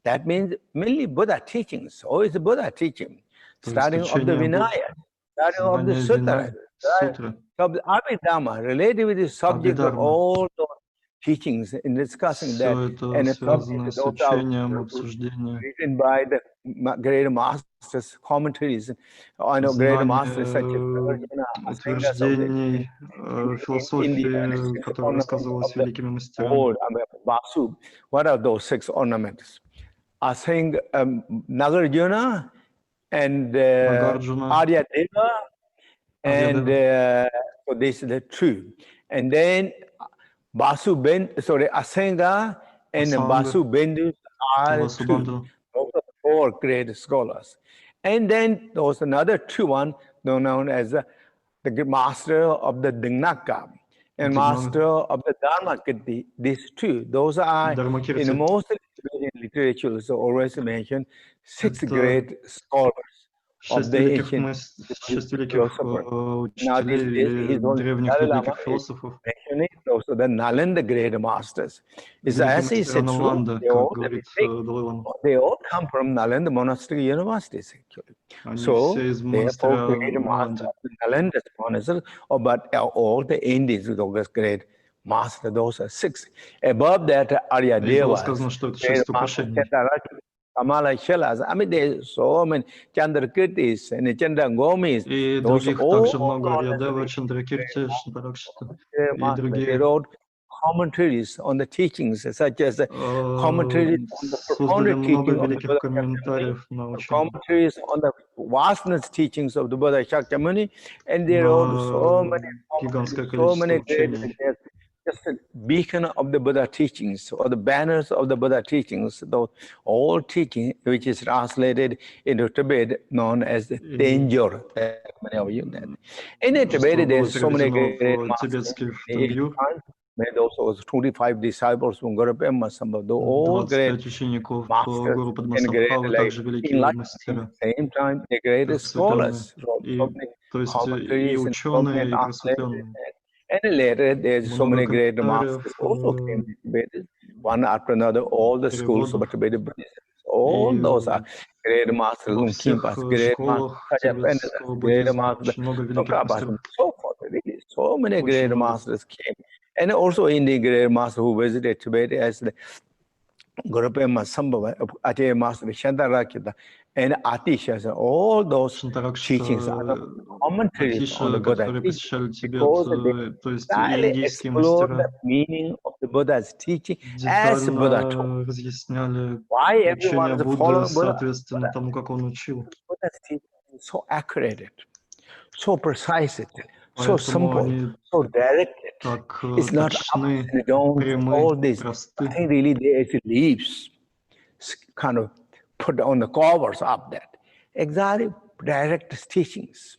That means mainly Buddha teachings, always Buddha teaching, starting of the Vinaya, starting of the Sutra, of the Abhidhamma, related with the subject of all those teachings in discussing that, and the subject those are written by the great masters, commentaries on great masters such as утверждений философии, которые рассказывалось великими мастерами. What are those 6 ornaments? I think Nagarjuna and Aryadeva, and so this is the 2. And then Asenga and Vasubandhu are 2. Those are 4 great scholars. And then there was another 2 known as the master of the Dingnaka and master of the Dharmakirti. These 2, those are in most literature always mentioned 6 great scholars Шесть великих учителей древних великих философов. So the Nalanda great masters. It's as he said, they all come from Nalanda monastery universities actually. So therefore, great master of the Nalanda monastery, but all the Indians, those great master, those are 6. Above that, Arya Devas, great master, Kamala Shelas. I mean, there's so many Chandrakirtis and Chandra Gomis. И других также много, Ариадева, Чандракирти, и другие. They wrote commentaries on the teachings, such as the commentaries on the profound teaching of the Buddha, commentaries on the vastness teachings of the Buddha Shakyamuni, and they wrote so many great, just a beacon of the Buddha teachings, or the banners of the Buddha teachings, those all teaching, which is translated into Tibet, known as the danger. Many of you know. In Tibet, there's so many great masters. Made also 25 disciples from Guru Pema, some of the all great masters and great like enlightenment. Same time, the great scholars, commentaries and so many translations. And later, there's so many great masters also came to Tibet, one after another, all the schools of Tibetan Buddhism. All those are great masters, Khenpo's great masters, great masters, so forth. Really, so many great masters came. And also Indian great master who visited Tibet as the Guru Pema Sambhava, Acharya Master Shantarakshita, and Atisha, all those teachings are commentaries on the Buddha teaching, because they entirely explore the meaning of the Buddha's teaching as the Buddha taught. Why everyone is following Buddha? Buddha's teaching is so accurate, so precise, so simple, so directed. It's not up and down, all this. I think really there is leaves kind of put on the covers of that. Exactly, direct teachings.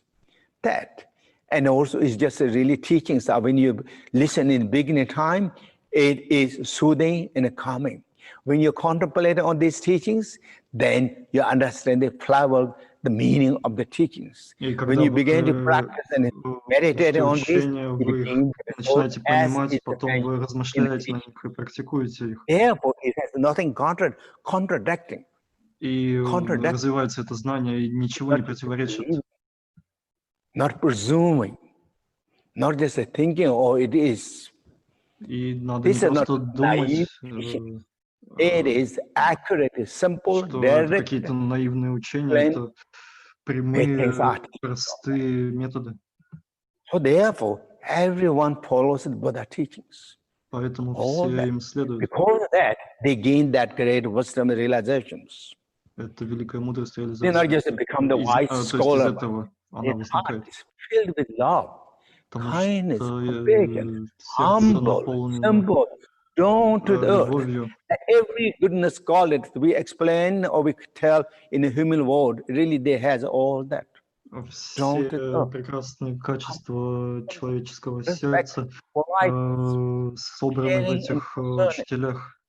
That. And also it's just really teachings that when you listen in the beginning time, it is soothing and calming. When you contemplate on these teachings, then you understand the flavor, the meaning of the teachings. When you begin to practice and meditate on this, it becomes начинаете понимать, потом вы размышляете на них и практикуете их. Therefore, it has nothing contradicting. И развивается это знание, и ничего не противоречит. Not presuming, not just thinking, oh, it is. И надо не просто думать, it is accurate, simple, что direct, это какие-то наивные учения, это прямые, простые методы. So therefore, everyone follows the Buddha teachings. Поэтому все им следуют. Because of that, they gain that great wisdom realizations. Это великая мудрость реализации. They not just become the wise scholar. Their heart is filled with love, kindness, compassion, humble, simple, down to the earth. Every goodness quality we explain or we tell in a human world, really they has all that. Все прекрасные качества человеческого сердца собраны в этих учителях.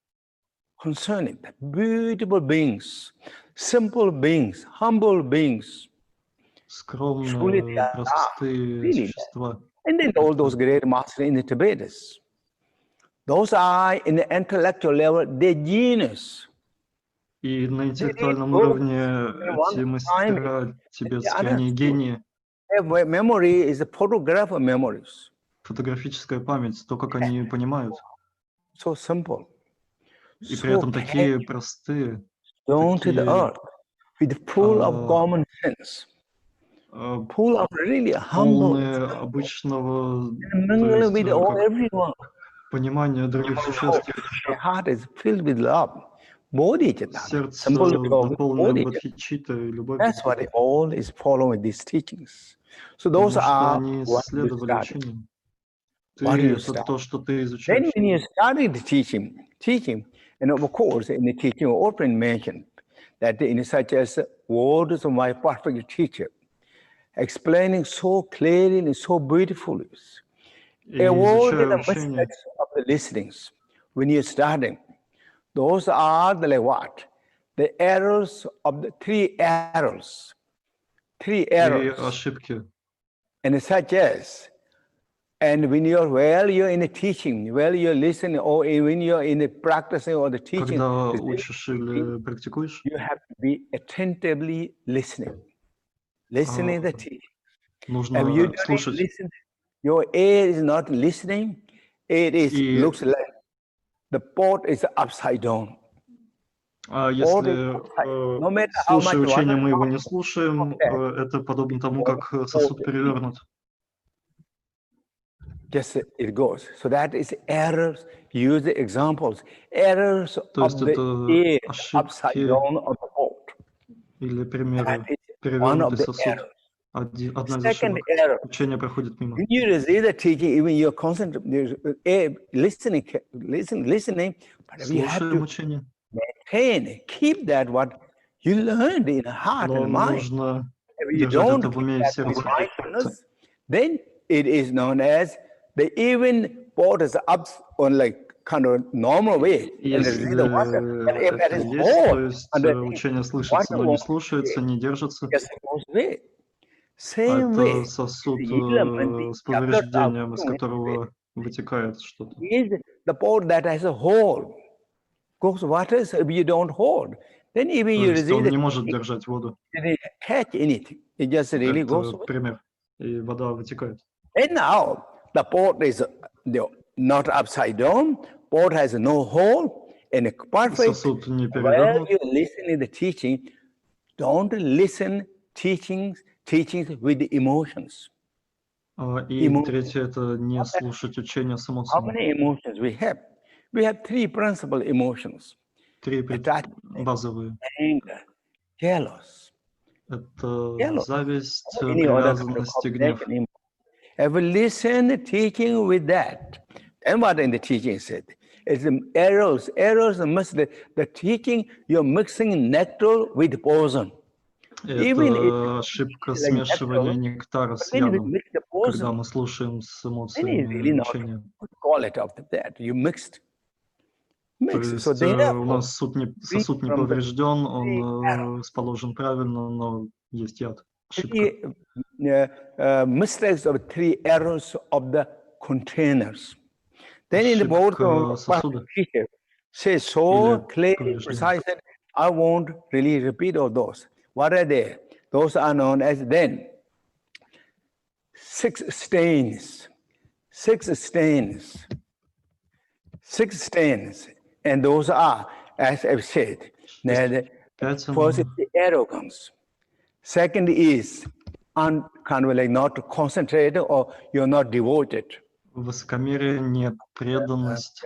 Concerning the beautiful beings, simple beings, humble beings, скромные, простые существа. And then all those great masters in the Tibetans, those are in the intellectual level, they're genius. И на интеллектуальном уровне эти мастера тибетские, они гении. Memory is a photograph of memories. Фотографическая память, то, как они понимают. So simple. И при этом такие простые. Down to the earth, with full of common sense. Full of really humble. Обычного with all, everyone. Понимания других существ. Their heart is filled with love. Сердце наполнено бодхичиттой, любовью. That's what it all is following these teachings. So those are what you started. Это то, что ты изучаешь. Then when you started teaching, and of course in the teaching often mentioned that in such as words of my perfect teacher, explaining so clearly and so beautifully. A word in the mistakes of the listenings when you're starting. Those are the like what? The errors of the 3 errors. three 3 errors, ошибки. and such as, and when you're in the teaching, while you're listening, or when you're in the practicing or the teaching, Когда учишь или практикуешь, you have to be attentively listening the teaching. If you нужно don't слушать. listen, your ear is not listening, it is И- looks like the pot is upside down. А Pot is если upside. No matter how much слушая учение, water мы его не слушаем, это подобно тому, как сосуд перевернут. just it goes. So that is errors. Use the examples. Errors То of есть the это ear upside ошибки down of the pot. или примеры That is one of перевернутый the сосуд. errors. Одна из Second ошибок. error. Учение проходит мимо. When you receive the teaching, even you're listening, but we have Слушаем to учение, maintain, keep that what you learned in heart но and mind. нужно If you держать don't это в уме и keep в that сердце. mindfulness, then it is known as the even pot is up on like kind of normal way. And Если receive the water. But if that это is есть, то whole, есть underneath, учение слышится, но не слушается, не держится, just goes away. а Same way. это сосуд The с повреждением, из которого вытекает что-то. is the pot that has a hole. Goes water, so if you don't hold, then even То you есть receive он the не может держать воду. didn't catch anything. It just really goes Это away. пример. И вода вытекает. And now the pot is not upside down. Pot has no hole and a perfect. Сосуд не While перевернут. you listen to the teaching, don't listen teachings with the emotions. И третье – это не слушать учение с How эмоциями. many emotions we have? We have three principal emotions: 3 attachment, базовые. anger, jealous. Это зависть, Or any other kind of привязанность и гнев. combination. If we listen to teaching with that, then what in the teaching said? It's the errors. The teaching, you're mixing nectar with poison. Это ошибка смешивания нектара с ядом, когда мы слушаем с эмоциями учения. Call it after that. You mixed. То есть у нас сосуд не поврежден, он расположен правильно, но есть яд. Ошибка. Mistakes of three errors of the containers. Then in the board teacher says so clearly, precise that I won't really repeat all those. What are they? Those are known as then 6 stains. 6 stains. 6 stains. And those are, as I've said, first is the arrogance. Second is kind of like not concentrated or you're not devoted. Высокомерие, непреданность.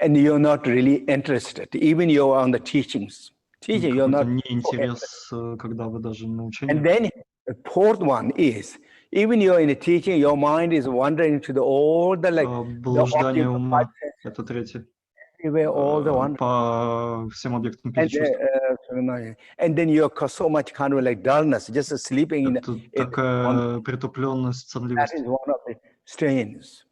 And you're not really interested, even you're on the teachings. Teaching, you're not. Не интерес, когда вы даже на учении. And then the fourth one is, even you're in the teaching, your mind is wandering to all the like. Блуждание ума. Это третье. All the one. По всем объектам перечувств. And then you're so much kind of like dullness, just sleeping in. Это такая притупленность, сонливость. That is one of the strains.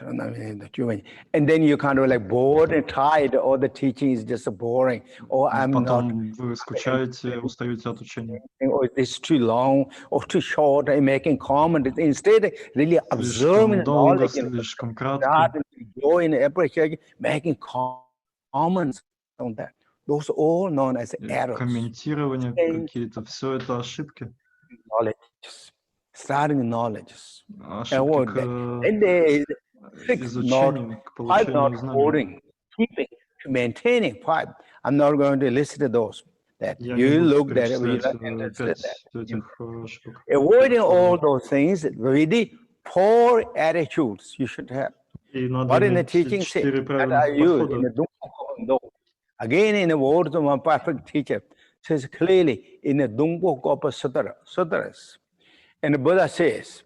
And then you kind of like bored and tired, or the teaching is just boring, or I'm not. Потом вы скучаете, устаете от учения. Or it's too long or too short, and making comment. Instead, really observing долго, слишком кратко. Enjoying, appreciating, making comments on that. Those are all known as errors. Комментирование какие-то, все это ошибки. Knowledge, starting knowledge. Ошибки And there is 6 not, 5 not holding, keeping, maintaining 5. I'm not going to list those. That you look at it. Avoiding all those things with the 4 attitudes you should have. What in the teaching said that I use in the Dungpo. Again, in the words of my perfect teacher, says clearly in the Dungpo Gopa Sutras. And the Buddha says,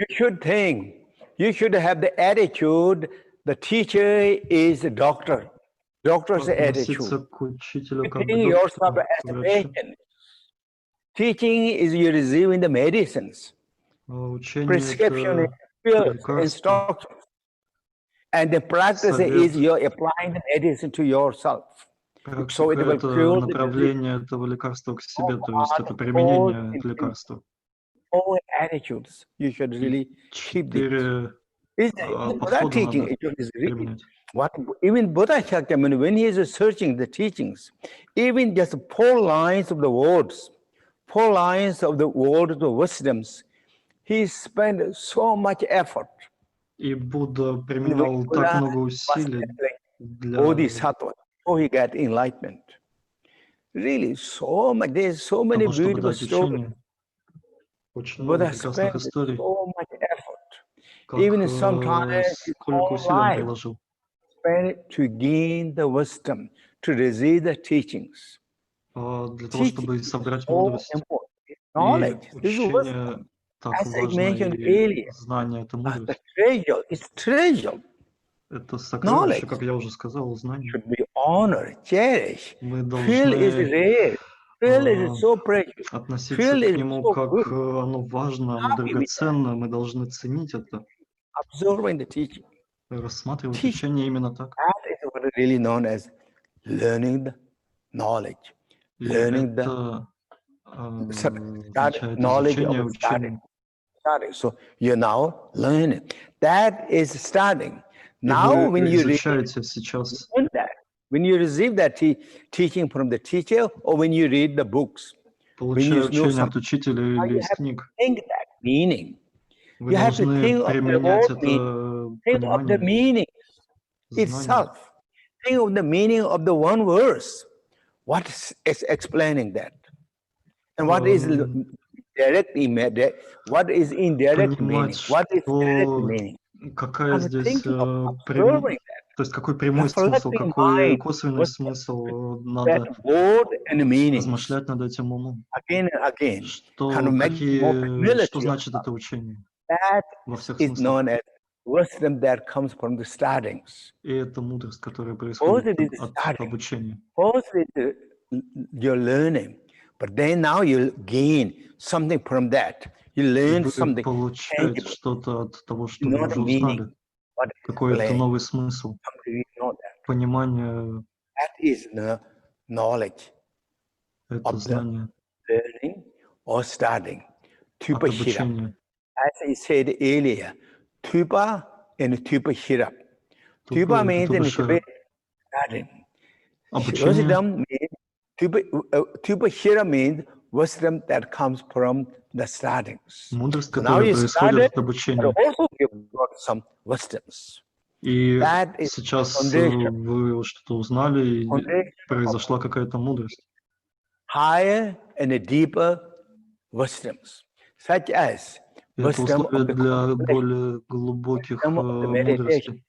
you should think, you should have the attitude, the teacher is a doctor. Doctor's attitude. Treating yourself as a patient. Teaching is you receiving the medicines. Prescription is pills, instructions. And the practice is you're applying the medicine to yourself. So it Практика — will это cure the disease. направление этого лекарства к себе, то есть это применение лекарства. All attitudes you should really keep this. 4 Is the Buddha подхода teaching надо it is really применять. what even Buddha Shakyamuni, when he is searching the teachings, even just 4 lines of the words, 4 lines of the words of wisdoms, he spent so much effort. И Будда применял так много усилий для Bodhisattva, so he got enlightenment. Really, so much. There's so many того, чтобы beautiful дать stories. учение. Очень много Buddha прекрасных spent историй, so much effort. как Even sometimes his сколько whole усилий он life приложил. spent it to gain the wisdom, to receive the teachings. Для того, чтобы собрать So мудрость. important. И Knowledge. This is wisdom. учение так As I важно, mentioned и earlier, знание — это the мудрость. treasure is treasure. Это сокровище, Knowledge как я уже сказал, знание. should be honored, cherished. Мы Feel is должны rare. Feel is so precious. относиться Feel к is нему so как good. оно важно, оно Happy with that. драгоценно, мы должны ценить это, Observing the teaching. рассматривать Teaching. учение именно так. That is what is really known as learning the knowledge. И Learning the это означает knowledge изучение of учения. starting. So you're now learning. That is starting. И Now when вы you изучаете сейчас, learn that, when you receive that teaching from the teacher, or when you read the books, получая when you know учение от something, учителя now или you из have to книг, think that meaning. вы You have to должны think of the применять word meaning. это Think of the понимание, meaning знание. itself. Think of the meaning of the one verse. What is explaining that? And what is direct meaning? What is indirect meaning? Понимать, What is direct что meaning? какая I'm здесь thinking of observing that. то есть какой прямой смысл, Reflecting какой mind косвенный was смысл, that надо word and meanings размышлять над этим умом. again and again. Kind of Что, make more familiar что to значит yourself. это учение That во всех is смыслах. known as wisdom that comes from the startings. И это мудрость, которая First происходит it is от starting. обучения. First you're learning, but then now you gain something from that. You learn Вы something получаете tangible. что-то от того, что You вы know уже the meaning. узнали. What Какой-то explain. новый смысл, You know that. понимание, That is the knowledge это of the знание learning or studying. от Tupa Hira. обучения. As I said earlier, Tupa and Tupa Hira. Tupa Тупо means это in Тупа Tibet, studying. обучение. Wisdom means Tupa Hira means wisdom that comes from the startings. Мудрость, So now которая you происходит started, от but обучения. also you've got some wisdoms. И That is сейчас foundation. вы вот что-то узнали, и Foundation произошла какая-то мудрость. higher and deeper wisdoms, such as И это wisdom условие of the для contemplation, более глубоких wisdom of the meditation. мудростей,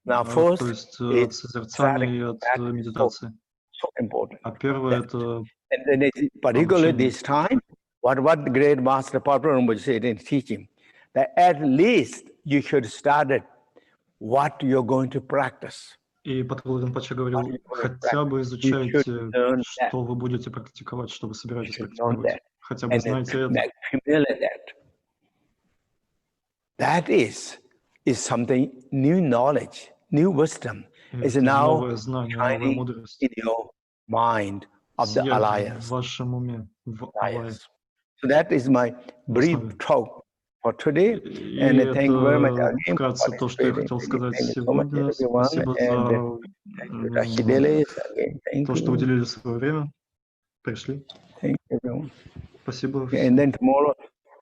Now, то first есть от is созерцания и от that is медитации. so important. А первое That. это And then particularly обучение. this time, what the great master Papa Rinpoche said in teaching, that at least you should start it what you're going to practice. И Патпул Ринпоче говорил, хотя бы изучайте, что вы будете практиковать, что вы собираетесь практиковать. Хотя бы знаете это. That is something, new knowledge, new wisdom is Это now новое знание, новая shining мудрость. in your mind of the Сияет alliance. в вашем уме, в алае. So that is my brief talk for today. И And thank you very much это again. вкратце то, что я хотел сказать Thank you so much, сегодня. everyone. Спасибо And за то, что уделили свое время, пришли. Thank you, everyone. Спасибо. And then tomorrow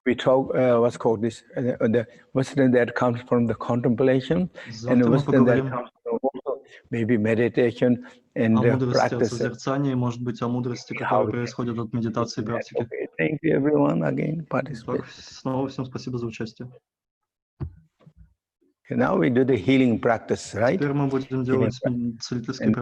we talk what's called this the wisdom that comes from the contemplation and the wisdom that comes from also maybe meditation and о мудрости от practice. созерцания, может быть, о мудрости, которая происходит от медитации и практики. Okay, thank you everyone again Так, снова всем спасибо за участие. Okay, now we do the healing practice, right? Теперь мы будем делать целительские